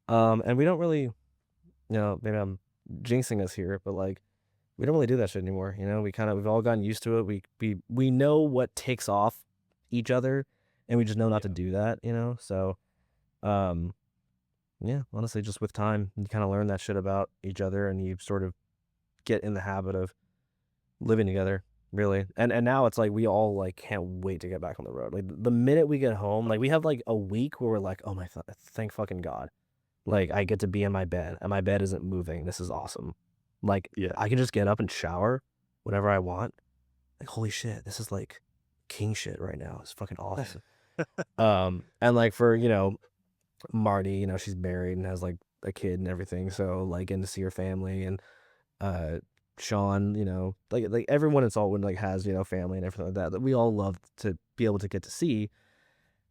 And we don't really, you know, maybe I'm jinxing us here, but like we don't really do that shit anymore. You know, we've all gotten used to it. We know what takes off each other and we just know not to Yeah. do that, you know? So, um, yeah, honestly, just with time, you kind of learn that shit about each other and you sort of get in the habit of living together, really. And now it's like we all like can't wait to get back on the road. Like the minute we get home, like we have like a week where we're like, oh my, thank fucking God. Like I get to be in my bed and my bed isn't moving. This is awesome. Like Yeah. I can just get up and shower whenever I want. Like holy shit, this is like king shit right now. It's fucking awesome. And like for, you know, Marty, you know, she's married and has like a kid and everything. So like getting to see her family and uh Sean, you know, like everyone in Saltwood like has, you know, family and everything like that we all love to be able to get to see.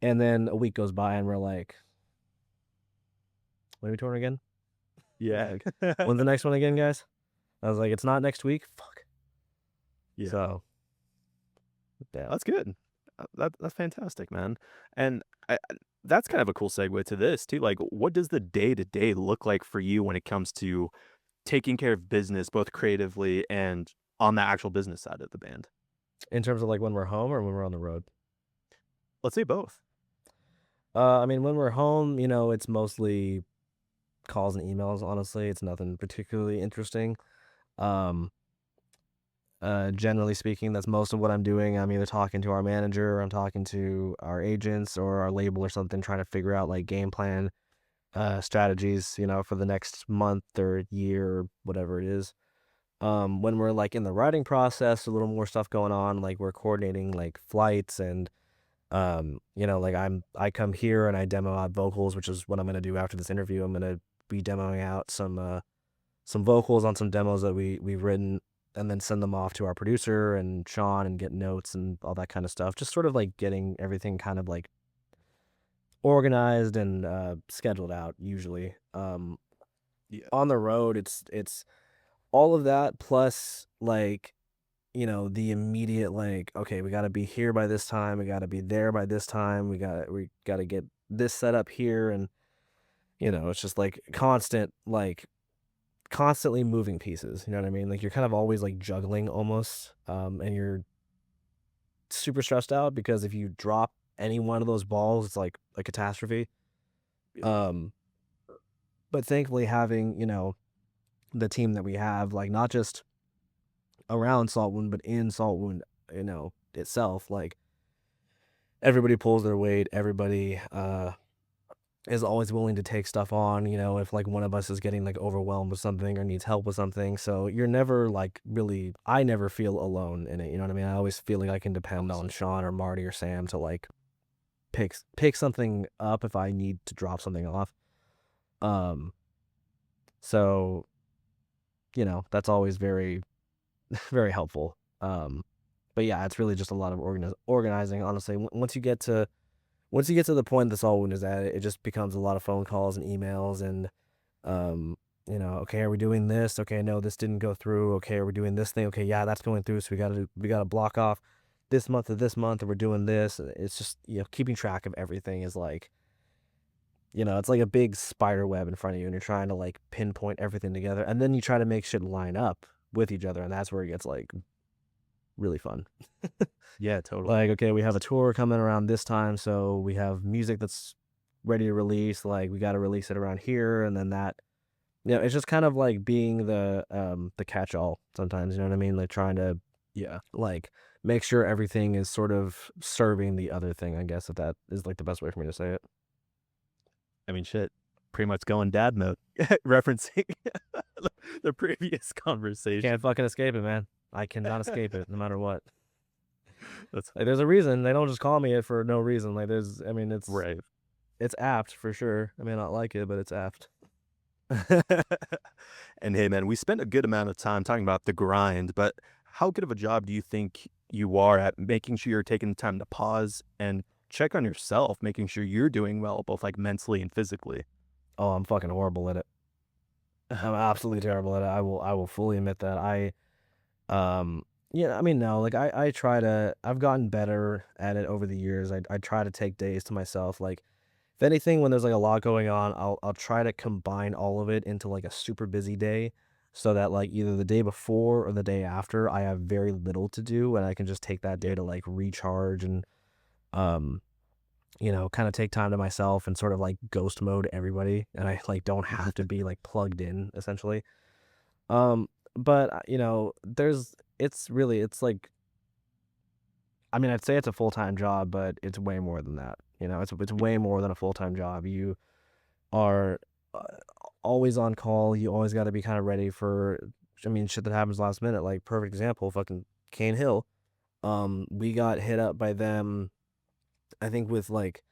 And then a week goes by and we're like, when are we touring again? Yeah. Like, when's the next one again, guys? I was like, it's not next week. Fuck. Yeah. So yeah. That's good. That's fantastic, man. And that's kind of a cool segue to this too. Like, what does the day to day look like for you when it comes to taking care of business, both creatively and on the actual business side of the band? In terms of like when we're home or when we're on the road. Let's say both. I mean, when we're home, you know, it's mostly calls and emails, honestly. It's nothing particularly interesting. Um, Generally speaking, that's most of what I'm doing. I'm either talking to our manager, or I'm talking to our agents or our label or something, trying to figure out like game plan, strategies, you know, for the next month or year or whatever it is. When we're like in the writing process, a little more stuff going on, like we're coordinating like flights and, you know, like I come here and I demo out vocals, which is what I'm gonna do after this interview. I'm gonna be demoing out some vocals on some demos that we've written and then send them off to our producer and Sean and get notes and all that kind of stuff. Just sort of like getting everything kind of like organized and scheduled out usually. Yeah. On the road it's all of that plus like, you know, the immediate like, okay, we got to be here by this time, we got to be there by this time, we got to get this set up here and you know, it's just like constantly moving pieces. You know what I mean? Like you're kind of always like juggling almost, and you're super stressed out because if you drop any one of those balls, it's like a catastrophe. Yeah. Um, but thankfully, having you know the team that we have, like not just around Saltwound, but in Saltwound, you know itself, like everybody pulls their weight. Everybody is always willing to take stuff on, you know, if like one of us is getting like overwhelmed with something or needs help with something. So you're never like really, I never feel alone in it. You know what I mean? I always feel like I can depend on Awesome. Sean or Marty or Sam to like pick something up if I need to drop something off. Um, so, you know, that's always very very helpful. But yeah, it's really just a lot of organizing. Honestly, once you get to the point the Saltwound is at, it just becomes a lot of phone calls and emails and um, okay, are we doing this? Okay, no, this didn't go through. Okay, are we doing this thing? Okay, yeah, that's going through. So we gotta block off this month to this month, and we're doing this. It's just keeping track of everything is like it's like a big spider web in front of you, and you're trying to like pinpoint everything together, and then you try to make shit line up with each other, and that's where it gets like really fun. Yeah, totally. Like, okay, we have a tour coming around this time, so we have music that's ready to release. Like, we got to release it around here, and then that. It's just kind of like being the catch all sometimes. You know what I mean? Like trying to Yeah. like make sure everything is sort of serving the other thing. I guess if that is like the best way for me to say it. I mean, shit, pretty much going dad mode, referencing the previous conversation. Can't fucking escape it, man. I cannot escape it, no matter what. That's Like, there's a reason they don't just call me it for no reason. Like, I mean, right. it's apt for sure. I may not like it, but it's apt. And hey, man, we spent a good amount of time talking about the grind, but how good of a job do you think you are at making sure you're taking the time to pause and check on yourself, making sure you're doing well, both like mentally and physically? Oh, I'm fucking horrible at it. I'm absolutely terrible at it. I will fully admit that. Um yeah, I mean no, like I try to I've gotten better at it over the years. I try to take days to myself. Like if anything, when there's like a lot going on, I'll try to combine all of it into like a super busy day so that like either the day before or the day after I have very little to do and I can just take that Yeah. day to like recharge and um kind of take time to myself and sort of like ghost mode everybody and I like don't have to be like plugged in essentially. But it's like I mean, I'd say it's a full-time job, but it's way more than that. It's way more than a full-time job. You are uh, always on call. You always got to be kind of ready for I mean, shit that happens last minute. Like perfect example, fucking Cane Hill. We got hit up by them I think with like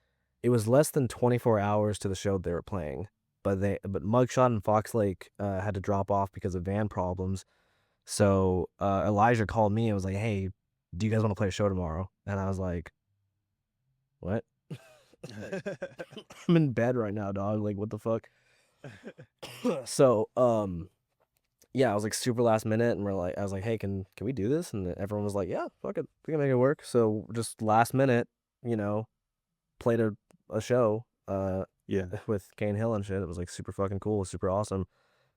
it was less than 24 hours to the show they were playing. But Mugshot and Fox Lake had to drop off because of van problems. So Elijah called me and was like, "Hey, do you guys want to play a show tomorrow?" And I was like, "What?" I'm in bed right now, dog. Like, what the fuck? So, yeah, I was like super last minute, and I was like, "Hey, can we do this?" And everyone was like, "Yeah, fuck it, we can make it work." So just last minute, you know, played a show, Yeah. with Cane Hill and shit. It was like super fucking cool, super awesome.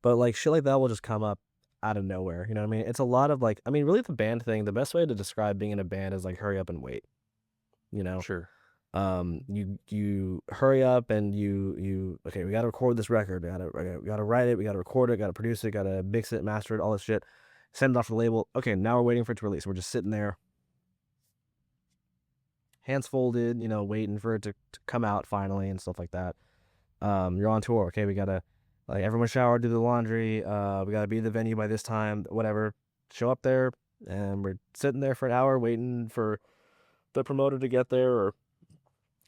But like shit like that will just come up out of nowhere. You know what I mean? It's a lot of like, I mean, really the band thing. The best way to describe being in a band is like hurry up and wait. You know, Sure. you hurry up and you okay. We got to record this record. We gotta write it. We gotta record it. Gotta produce it. Gotta mix it, master it, all this shit. Send it off to the label. Okay, now we're waiting for it to release. We're just sitting there, hands folded, waiting for it to come out finally and stuff like that. You're on tour. Okay, we gotta like everyone shower, do the laundry. We gotta be at the venue by this time. Whatever. Show up there, and we're sitting there for an hour waiting for the promoter to get there, or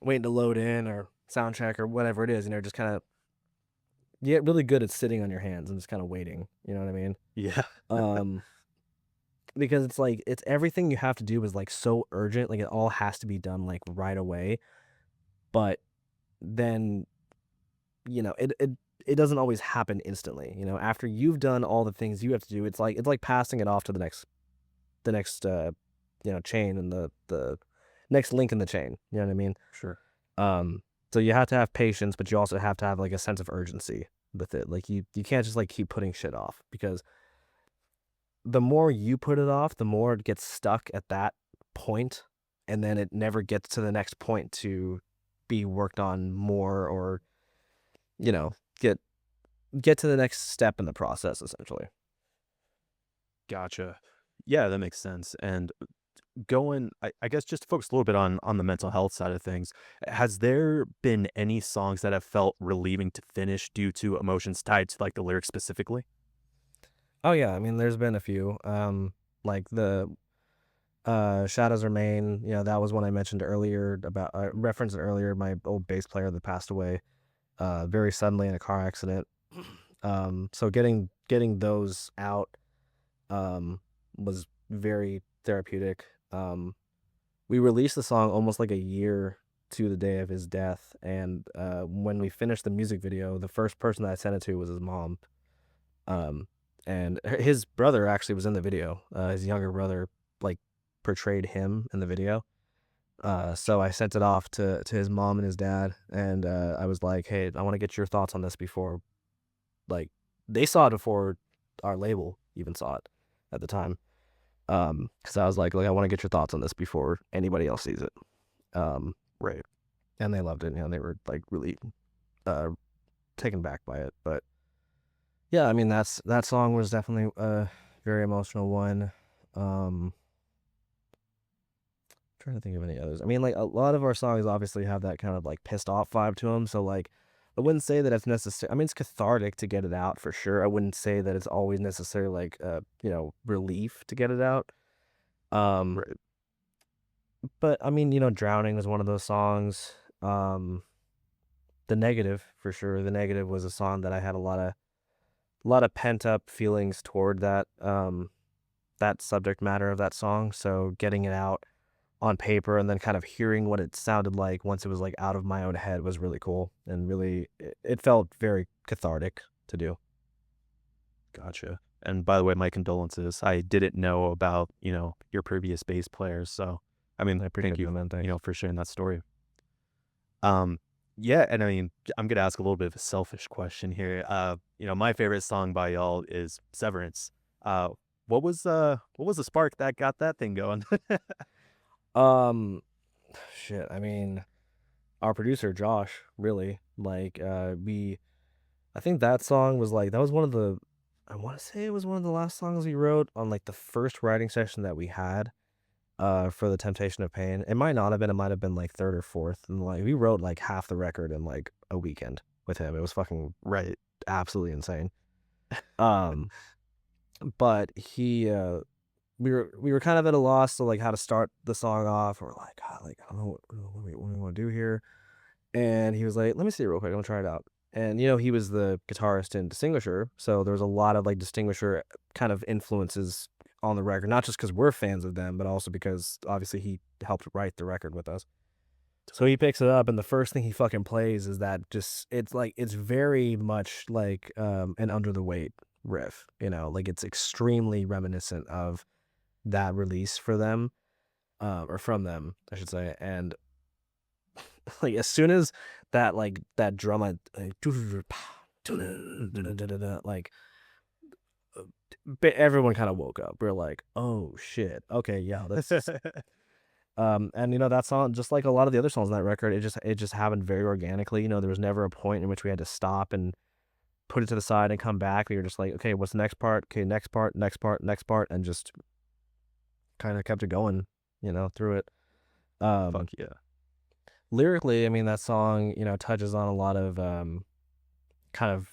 waiting to load in, or sound check, or whatever it is. Just kind of you get really good at sitting on your hands and just kind of waiting. You know what I mean? Yeah. Um, because it's like it's everything you have to do is like so urgent. Like it all has to be done like right away. But then it doesn't always happen instantly. After you've done all the things you have to do, it's like passing it off to the next chain and the next link in the chain. You know what I mean? Sure. Um, so you have to have patience, but you also have to have like a sense of urgency with it. Like you can't just like keep putting shit off because the more you put it off, the more it gets stuck at that point, and then it never gets to the next point to be worked on more or you know get get to the next step in the process essentially. Gotcha. Yeah, that makes sense. And going, I guess, just to focus a little bit on the mental health side of things, has there been any songs that have felt relieving to finish due to emotions tied to like the lyrics specifically? Oh yeah, I mean there's been a few like the Shadows Remain, that was one I mentioned earlier about I referenced it earlier, my old bass player that passed away very suddenly in a car accident. So getting those out, um was very therapeutic. We released the song almost like a year to the day of his death, and when we finished the music video, the first person that I sent it to was his mom. Um, and his brother actually was in the video. His younger brother like portrayed him in the video. So I sent it off to his mom and his dad, and I was like, "Hey, I want to get your thoughts on this before like they saw it before our label even saw it at the time." Because I was like, I want to get your thoughts on this before anybody else sees it. Um, Right. and they loved it. They were like really uh taken back by it. But yeah, I mean that song was definitely a very emotional one. Um, Trying to think of any others. I mean, like a lot of our songs obviously have that kind of like pissed off vibe to them. So like, I wouldn't say that it's necessary. I mean, it's cathartic to get it out for sure. I wouldn't say that it's always necessary like relief to get it out. Um, Right. but I mean, Drowning was one of those songs. Um, The Negative for sure. The Negative was a song that I had a lot of pent up feelings toward that subject matter of that song. So getting it out on paper and then kind of hearing what it sounded like once it was like out of my own head was really cool, and really it felt very cathartic to do. Gotcha. And by the way, my condolences. I didn't know about, your previous bass players. So, I mean, I thank appreciate you, you, man. Thanks. for sharing that story. Um, yeah, and I mean, I'm gonna ask a little bit of a selfish question here. My favorite song by y'all is Severance. Uh, what was the spark that got that thing going? Um, Shit. I mean, our producer Josh, really, like, I think that song was like that was one of the. I want to say it was one of the last songs we wrote on like the first writing session that we had. For the Temptation of Pain. It might not have been. It might have been like third or fourth. And like we wrote like half the record in like a weekend with him. It was fucking Right. absolutely insane. Um, but we were kind of at a loss to like how to start the song off. We're like, I don't know what we want to do here. And he was like, let me see it real quick. I'm gonna try it out. And he was the guitarist in Distinguisher, so there was a lot of like Distinguisher kind of influences on the record, not just because we're fans of them, but also because obviously he helped write the record with us. So he picks it up, and the first thing he fucking plays is that just it's very much like an Under the Weight riff, like it's extremely reminiscent of that release for them, or from them, I should say. And like as soon as that drum like everyone kind of woke up. We're like, oh shit, okay, yeah, that's and that song, just like a lot of the other songs on that record, it just happened very organically. There was never a point in which we had to stop and put it to the side and come back. We were just like, okay, what's the next part? Okay, next part, next part, next part, and just kind of kept it going, through it. um Fuck yeah. Lyrically, I mean, that song, touches on a lot of kind of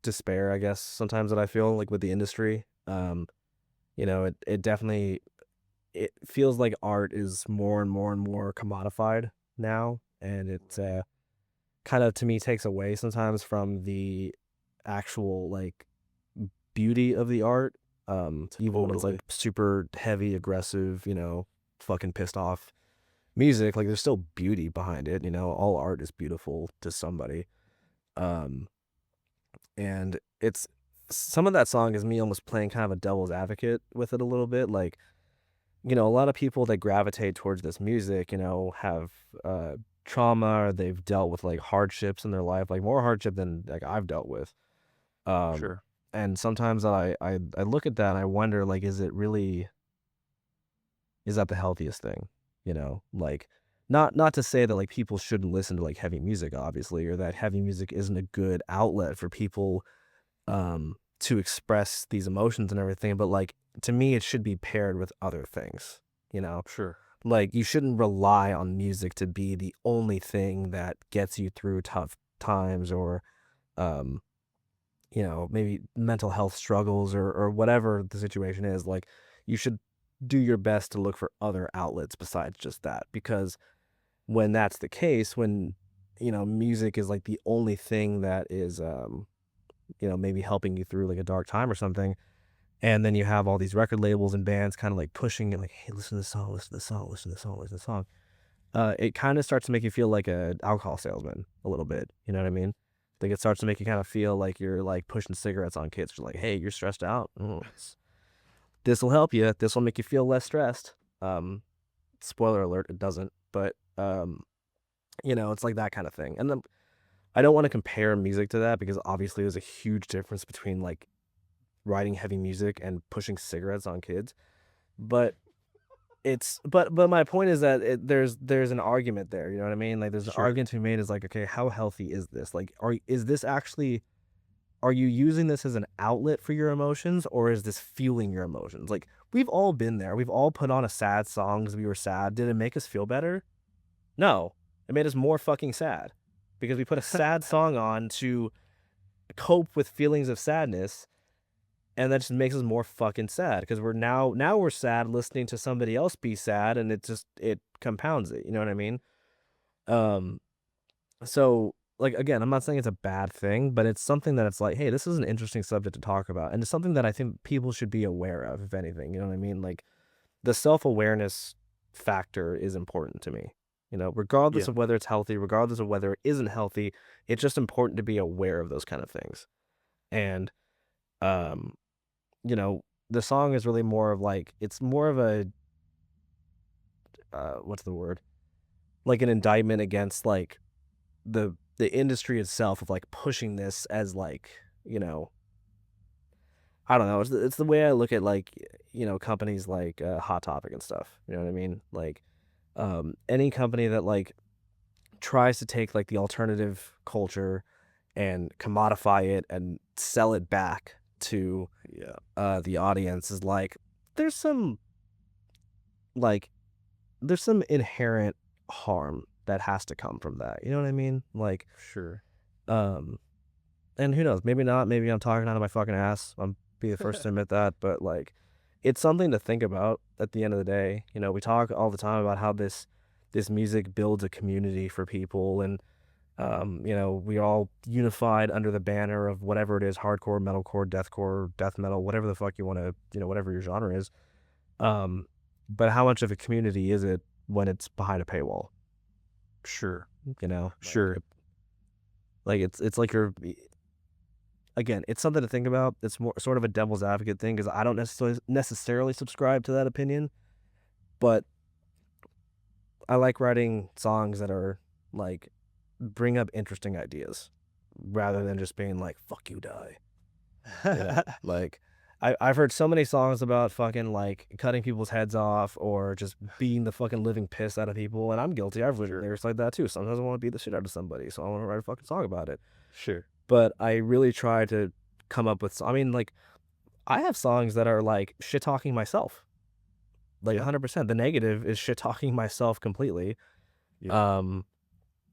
despair, I guess, sometimes that I feel like with the industry. It definitely it feels like art is more and more and more commodified now, and it kind of to me takes away sometimes from the actual like beauty of the art. Even when it's like Totally. super heavy, aggressive, fucking pissed off music, like there's still beauty behind it. All art is beautiful to somebody. Um, and it's some of that song is me almost playing kind of a devil's advocate with it a little bit. Like, a lot of people that gravitate towards this music, have trauma, or they've dealt with like hardships in their life, like more hardship than like I've dealt with. Um, Sure. and sometimes I look at that and I wonder, like, is that the healthiest thing? Like, not to say that like people shouldn't listen to like heavy music, obviously, or that heavy music isn't a good outlet for people to express these emotions and everything, but like to me it should be paired with other things, you know? Sure. Like you shouldn't rely on music to be the only thing that gets you through tough times, or um maybe mental health struggles, or whatever the situation is. Like you should do your best to look for other outlets besides just that, because when that's the case, when music is like the only thing that is maybe helping you through like a dark time or something, And then you have all these record labels and bands kind of like pushing it, like, hey, listen to this song, listen to this song, listen to this song, listen to this song. It kind of starts to make you feel like a alcohol salesman a little bit. You know what I mean? Like it starts to make you kind of feel like you're like pushing cigarettes on kids. You're like, hey, you're stressed out. This will help you. This will make you feel less stressed. Spoiler alert, it doesn't. But it's like that kind of thing. And then I don't want to compare music to that because obviously there's a huge difference between like writing heavy music and pushing cigarettes on kids. But but my point is that there's an argument there. You know what I mean? Like there's an Sure. argument to be made is like, okay, how healthy is this? Like, is this actually, are you using this as an outlet for your emotions, or is this fueling your emotions? Like we've all been there. We've all put on a sad song because we were sad. Did it make us feel better? No, it made us more fucking sad because we put a sad song on to cope with feelings of sadness, and that just makes us more fucking sad because we're now we're sad listening to somebody else be sad, and it compounds it. You know what I mean? Um, so like again, I'm not saying it's a bad thing, but it's something that it's like, hey, this is an interesting subject to talk about, and it's something that I think people should be aware of, if anything. You know what I mean? Like the self-awareness factor is important to me. Regardless Yeah. of whether it's healthy, regardless of whether it isn't healthy, it's just important to be aware of those kind of things. And um, you know, the song is really more of like it's more of a what's the word? Like an indictment against like the industry itself of like pushing this as like, you know, I don't know. It's the way I look at like, companies like Hot Topic and stuff. You know what I mean? Like any company that like tries to take like the alternative culture and commodify it and sell it back to Yeah. the audience is like there's some like there's some inherent harm that has to come from that. You know what I mean? Like, Sure. um, and who knows? Maybe not. Maybe I'm talking out of my fucking ass. I'm be the first to admit that. But like, it's something to think about. At the end of the day, we talk all the time about how this music builds a community for people, and we all unified under the banner of whatever it is: hardcore, metalcore, deathcore, death metal, whatever the fuck you want to, whatever your genre is. Um, but how much of a community is it when it's behind a paywall? Sure. You know, Sure. like it's like you're again, it's something to think about. It's more sort of a devil's advocate thing because I don't necessarily subscribe to that opinion, but I like writing songs that are like bring up interesting ideas rather than just being like "fuck you, die." Like I've heard so many songs about fucking like cutting people's heads off or just beating the fucking living piss out of people, and I'm guilty. I've written Sure. lyrics like that too. Sometimes I want to beat the shit out of somebody, so I want to write a fucking song about it. Sure. But I really try to come up with. I mean, like I have songs that are like shit talking myself, like Yeah. 100%. The negative is shit talking myself completely. Yeah. Um,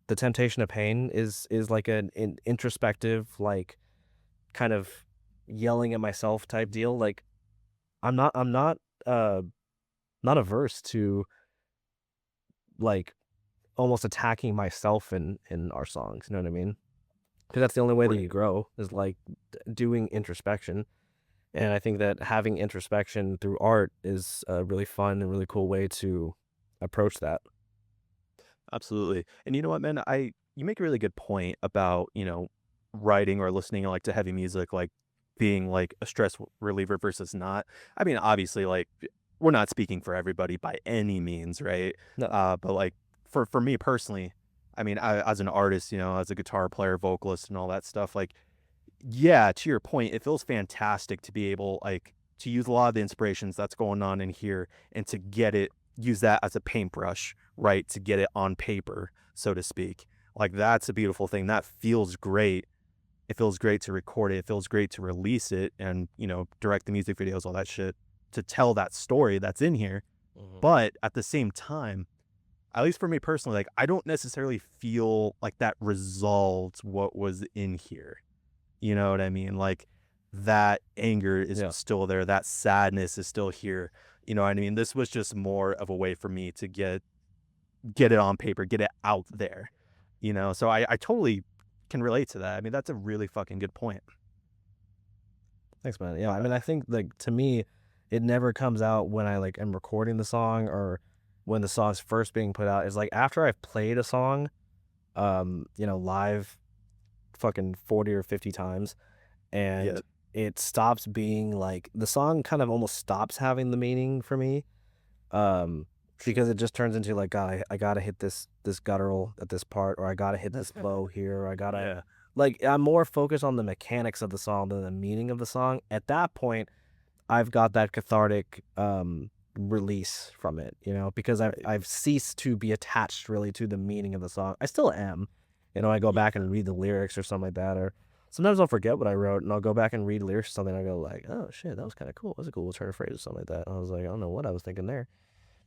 the temptation of pain is like an introspective, like kind of yelling at myself type deal. Like I'm not uh not averse to like almost attacking myself in our songs. You know what I mean? Because that's the only way that Right. you grow is like doing introspection. And I think that having introspection through art is a really fun and really cool way to approach that. Absolutely. And you know what, man? You make a really good point about, writing or listening like to heavy music, like being like a stress reliever versus not. I mean, obviously, like we're not speaking for everybody by any means, right? No. But like for me personally, I mean, as an artist, as a guitar player, vocalist, and all that stuff, like yeah, to your point, it feels fantastic to be able like to use a lot of the inspirations that's going on in here and to get it use that as a paintbrush, right? To get it on paper, so to speak. Like that's a beautiful thing. That feels great. It feels great to record it. It feels great to release it and, direct the music videos, all that shit to tell that story that's in here. Mhm. But at the same time, at least for me personally, like I don't necessarily feel like that resolved what was in here. You know what I mean? Like that anger is Yeah. still there. That sadness is still here. You know what I mean? This was just more of a way for me to get it on paper, get it out there. So I totally can relate to that. I mean, that's a really fucking good point. Thanks, man. Yeah, I mean, I think like to me, it never comes out when I like am recording the song or when the song's first being put out. It's like after I've played a song, live fucking 40 or 50 times, Yeah. and it stops being like the song kind of almost stops having the meaning for me. Um, because it just turns into like, God, I gotta hit this guttural at this part, or I gotta hit this low here, or I gotta Yeah. like I'm more focused on the mechanics of the song than the meaning of the song. At that point, I've got that cathartic release from it, because I've Right. I've ceased to be attached really to the meaning of the song. I still am. I go Yeah. back and read the lyrics or something like that, or sometimes I'll forget what I wrote and I'll go back and read lyrics or something and I go like, oh shit, that was kind of cool. That was a cool turn of phrase or something like that. And I was like, I don't know what I was thinking there.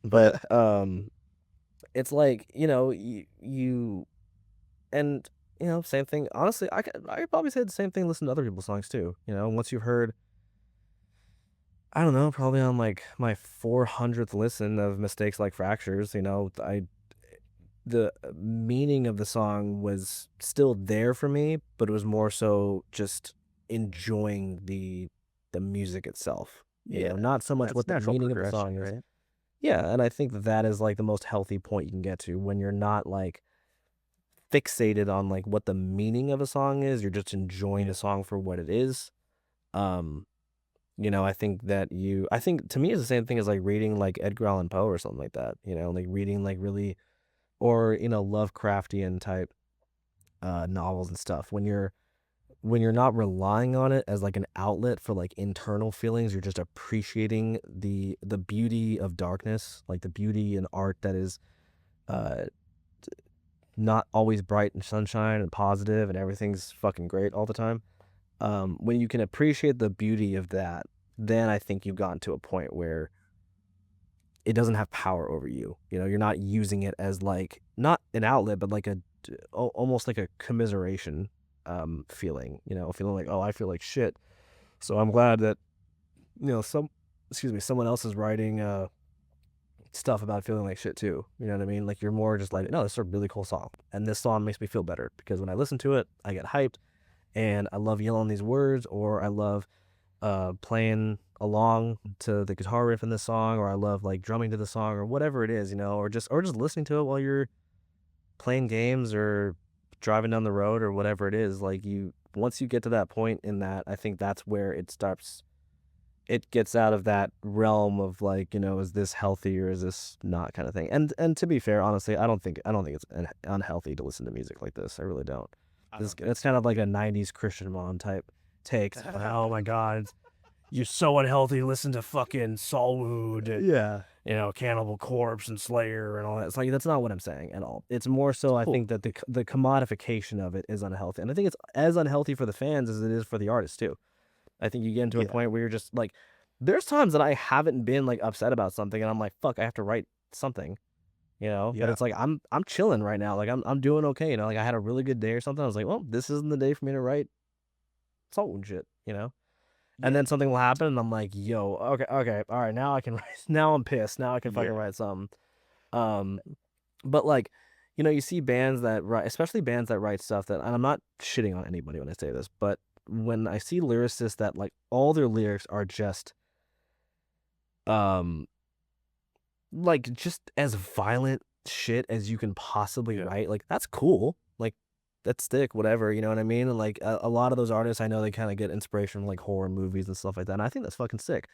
But it's like, you and same thing. Honestly, I could probably say the same thing, listen to other people's songs too. Once you've heard, I don't know, probably on like my 400th listen of Mistakes Like Fractures, the meaning of the song was still there for me, but it was more so just enjoying the music itself. Yeah. Not so much That's what the natural meaning of the progression, song is. right? Yeah, and I think that is like the most healthy point you can get to when you're not like fixated on like what the meaning of a song is. You're just enjoying the Yeah. song for what it is. Um, I think to me it's the same thing as like reading like Edgar Allan Poe or something like that. Like reading like really or Lovecraftian type novels and stuff. When you're not relying on it as like an outlet for like internal feelings, you're just appreciating the beauty of darkness, like the beauty in art that is uh not always bright and sunshine and positive and everything's fucking great all the time. When you can appreciate the beauty of that, then I think you've gotten to a point where it doesn't have power over you. You're not using it as like not an outlet, but like almost like a commiseration feeling. Feeling like, oh, I feel like shit. So I'm glad that someone else is writing stuff about feeling like shit too. You know what I mean? Like you're more just like, Right. no, this is a really cool song, and this song makes me feel better because when I listen to it, I get hyped, and I love yelling these words, or I love playing along to the guitar riff in this song, or I love like drumming to the song, or whatever it is, or just listening to it while you're playing games or driving down the road or whatever it is. Like once you get to that point in that, I think that's where it starts. It gets out of that realm of like, is this healthy or is this not kind of thing. And to be fair, honestly, I don't think it's unhealthy to listen to music like this. I really don't. I This don't think it's so kind of like a either. 90s Christian mom type takes. Like, oh my God, you're so unhealthy. Listen to fucking Saltwound, Yeah. Cannibal Corpse and Slayer and all that. It's like that's not what I'm saying at all. It's more so I Cool. think that the commodification of it is unhealthy, and I think it's as unhealthy for the fans as it is for the artists too. I think you get into a Yeah. point where you're just like, there's times that I haven't been like upset about something, and I'm like, fuck, I have to write something, but Yeah. it's like I'm chilling right now, like I'm doing okay, like I had a really good day or something. I was like, well, this isn't the day for me to write Saltwound shit. And Yeah. then something will happen, and I'm like, yo, okay, okay, all right, now I can write. Now I'm pissed. Now I can fucking Yeah. write something. Um, but like, you see bands that write, especially bands that write stuff that, and I'm not shitting on anybody when I say this, but when I see lyricists that like all their lyrics are just, um, like just as violent shit as you can possibly Yeah. write, like that's cool. Like that's thick, whatever, you know what I mean? And like a lot of those artists, I know they kind of get inspiration from like horror movies and stuff like that. And I think that's fucking sick.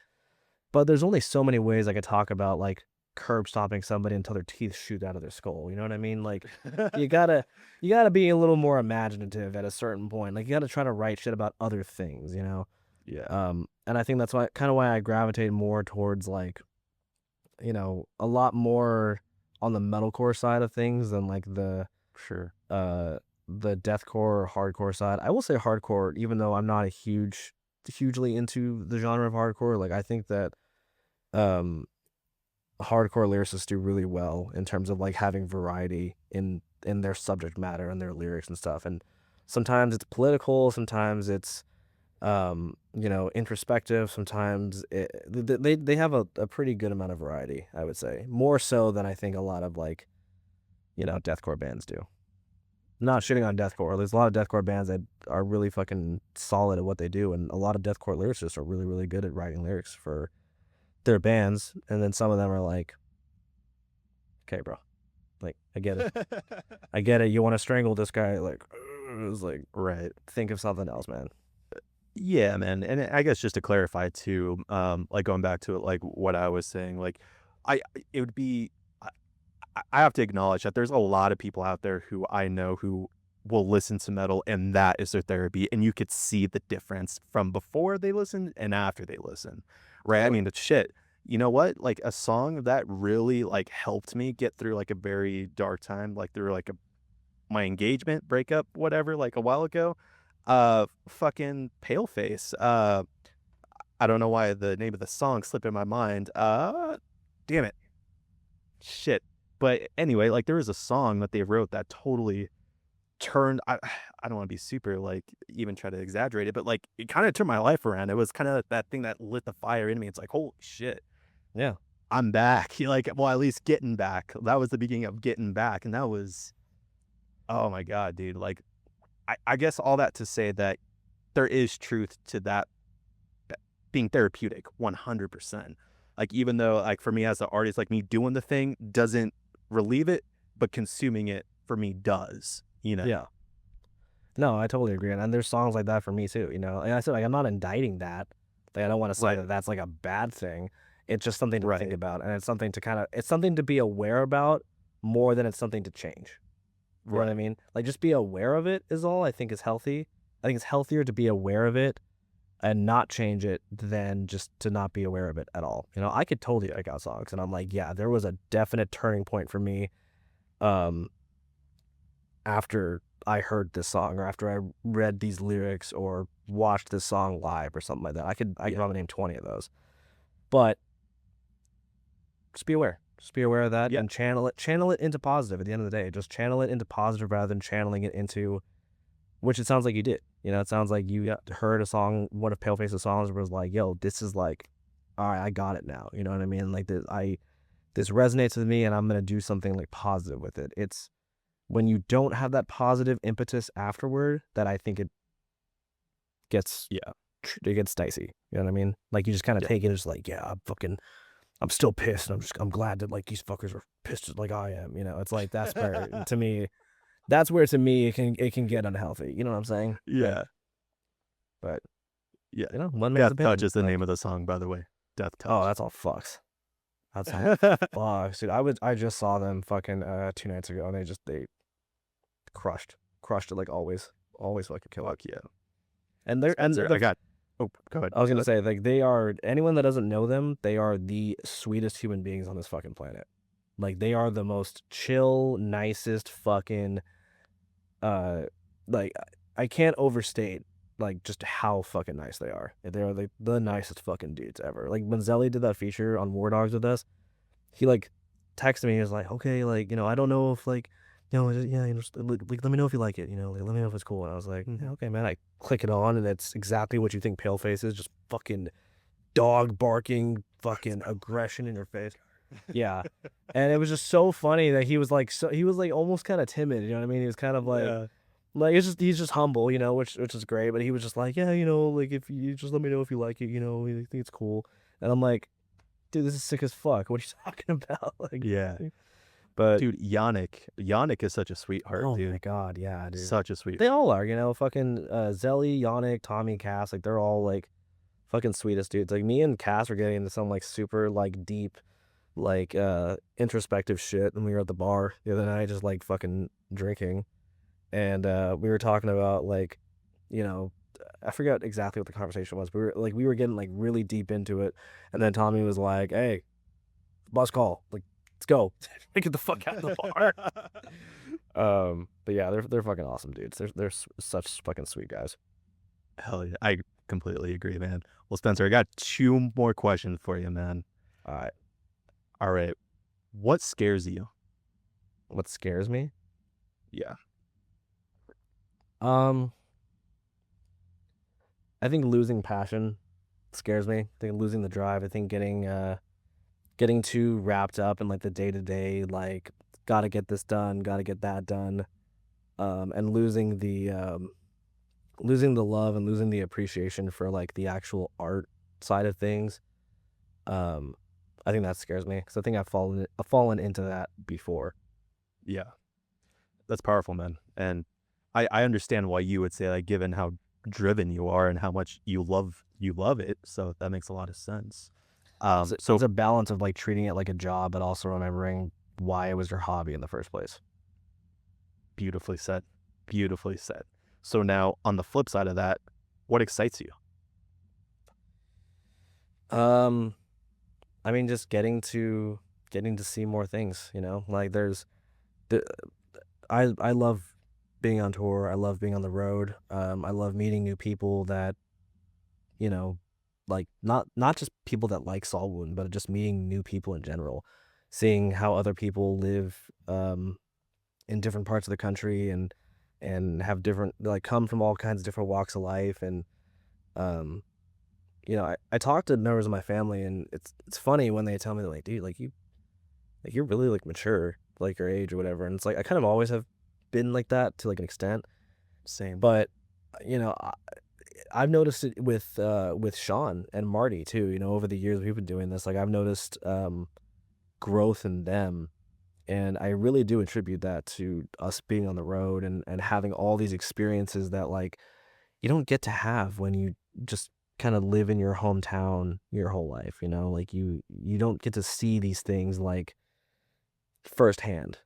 But there's only so many ways I could talk about like curb stomping somebody until their teeth shoot out of their skull. You know what I mean? Like you gotta you gotta be a little more imaginative at a certain point. Like you gotta try to write shit about other things. Yeah. And I think that's why I gravitate more towards like, a lot more on the metalcore side of things than like Sure. uh the deathcore or hardcore side. I will say hardcore, even though I'm not hugely into the genre of hardcore. Like I think that um hardcore lyricists do really well in terms of like having variety in their subject matter and their lyrics and stuff. And sometimes it's political, sometimes it's introspective, sometimes they have a pretty good amount of variety, I would say. More so than I think a lot of like, deathcore bands do. not shitting on deathcore. There's a lot of deathcore bands that are really fucking solid at what they do, and a lot of deathcore lyricists are really, really good at writing lyrics for their bands. And then some of them are like, okay, bro, like I get it, I get it. You want to strangle this guy? Like, it's like, Right. think of something else, man. Yeah, man. And I guess just to clarify too, like going back to it, like what I was saying, like it would be, I, I have to acknowledge that there's a lot of people out there who I know who will listen to metal and that is their therapy. And you could see the difference from before they listen and after they listen. Right. I Totally. mean, it's shit. You know what? Like a song that really like helped me get through like a very dark time, like through like my engagement breakup, whatever, like a while ago. Fucking Paleface. I don't know why the name of the song slipped in my mind. Damn it. Shit. But anyway, like there was a song that they wrote that totally turned I don't want to be super like even try to exaggerate it, but like it kind of turned my life around. It was kind of that thing that lit the fire in me. It's like, holy shit, Yeah. I'm back. Like, well, at least getting back. That was the beginning of getting back. And that was, oh my God, dude. Like I guess all that to say that there is truth to that being therapeutic 100%. Like, even though, like, for me as an artist, like me doing the thing doesn't relieve it, but consuming it for me does, you know? Yeah. No, I totally agree. And there's songs like that for me too, you know. And I said, like, I'm not indicting that. Like, I don't want to say Right. that that's like a bad thing. It's just something to think Right. about, and it's something to it's something to be aware about more than it's something to change. You know what I Right. mean? Like, just be aware of it is all I think is healthy. I think it's healthier to be aware of it and not change it than just to not be aware of it at all. You know, I could totally pick out songs, and I'm like, yeah, there was a definite turning point for me, um, after I heard this song or after I read these lyrics or watched this song live or something like that. I could Yeah. probably name 20 of those. But just be aware. Just be aware of that Yeah. and channel it into positive at the end of the day. Just channel it into positive rather than channeling it into, which it sounds like you did. You know, it sounds like you heard a song, one of Paleface's songs was like, yo, this is like, all right, I got it now. You know what I mean? Like this resonates with me and I'm gonna do something like positive with it. It's when you don't have that positive impetus afterward that I think gets Yeah. it gets dicey. You know what I mean? Like you just kind of Yeah. take it as like, yeah, I'm still pissed. And I'm glad that like these fuckers are pissed like I am. You know, it's like that's where to me it can get unhealthy. You know what I'm saying? Yeah. But Yeah. you know, one man's Death Touch opinion. is the Like, name of the song, by the way. Death oh, Touch. that's all fucks. That's all fucks, dude. I just saw them fucking 2 nights ago, and they crushed it like always fucking kill it. Fuck yeah. And they're and Spencer, the I got, oh, go ahead. I was Go gonna ahead. say, like, they are anyone that doesn't know them, they are the sweetest human beings on this fucking planet. Like, they are the most chill, nicest fucking uh like I can't overstate like just how fucking nice they are. They are like the nicest fucking dudes ever. Like when Zelly did that feature on War Dogs with us, he like texted me. He was like, okay, like, I don't know if like, yeah, like, let me know if you like it. Like, let me know if it's cool. And I was like, yeah, Mhm. okay, man. I click it on, and it's exactly what you think Paleface is. Just fucking dog barking, fucking aggression in your face. Yeah, and it was just so funny that he was like almost kind of timid. You know what I mean? He was kind of Yeah. like he's just humble, which is great. But he was just like, yeah, like if you just let me know if you like it, you think it's cool. And I'm like, dude, this is sick as fuck. What are you talking about? Like, Yeah. but Dude, Yannick is such a sweetheart, oh my dude. god, yeah, dude. Such a sweet. They all are, fucking Zelly, Yannick, Tommy, Cass, like they're all like fucking sweetest dudes. Like me and Cass were getting into some like super like deep, like introspective shit when we were at the bar the other night, just like fucking drinking. And we were talking about like, you know, I forgot exactly what the conversation was, but we were getting like really deep into it. And then Tommy was like, hey, bus call, like, let's go. Get the fuck out of the bar. But yeah, they're fucking awesome dudes. They're such fucking sweet guys. Hell yeah. I completely agree, man. Well, Spencer, I got two more questions for you, man. All right. All right. What scares you? What scares me? Yeah. Um, I think losing passion scares me. I think losing the drive. I think getting too wrapped up in like the day to day, like gotta get this done, gotta get that done. and losing the love and losing the appreciation for like the actual art side of things. Um, I think that scares me because I think I've fallen into that before. Yeah, that's powerful, man. And I understand why you would say, like, given how driven you are and how much you love it. So that makes a lot of sense. It's So a balance of like treating it like a job, but also remembering why it was your hobby in the first place. beautifully said. Beautifully said. So now on the flip side of that, what excites you? Um, I mean, just getting to see more things. Like the I love being on tour. I love being on the road. I love meeting new people that you know, like not just people that like Saltwound, but just meeting new people in general, seeing how other people live in different parts of the country and have different like come from all kinds of different walks of life and um I talk to members of my family and it's funny when they tell me they're like, dude, you're really like mature like your age or whatever, and it's like I kind of always have been like that to like an extent, Same. but you know I've noticed it with Sean and Marty too. Over the years we've been doing this, like I've noticed growth in them, and I really do attribute that to us being on the road and having all these experiences that like you don't get to have when you just kind of live in your hometown your whole life. Like you don't get to see these things like firsthand.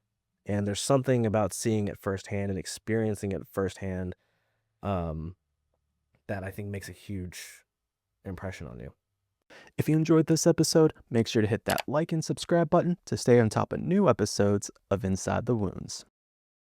And there's something about seeing it firsthand and experiencing it firsthand um that I think makes a huge impression on you. If you enjoyed this episode, make sure to hit that like and subscribe button to stay on top of new episodes of Inside the Wounds.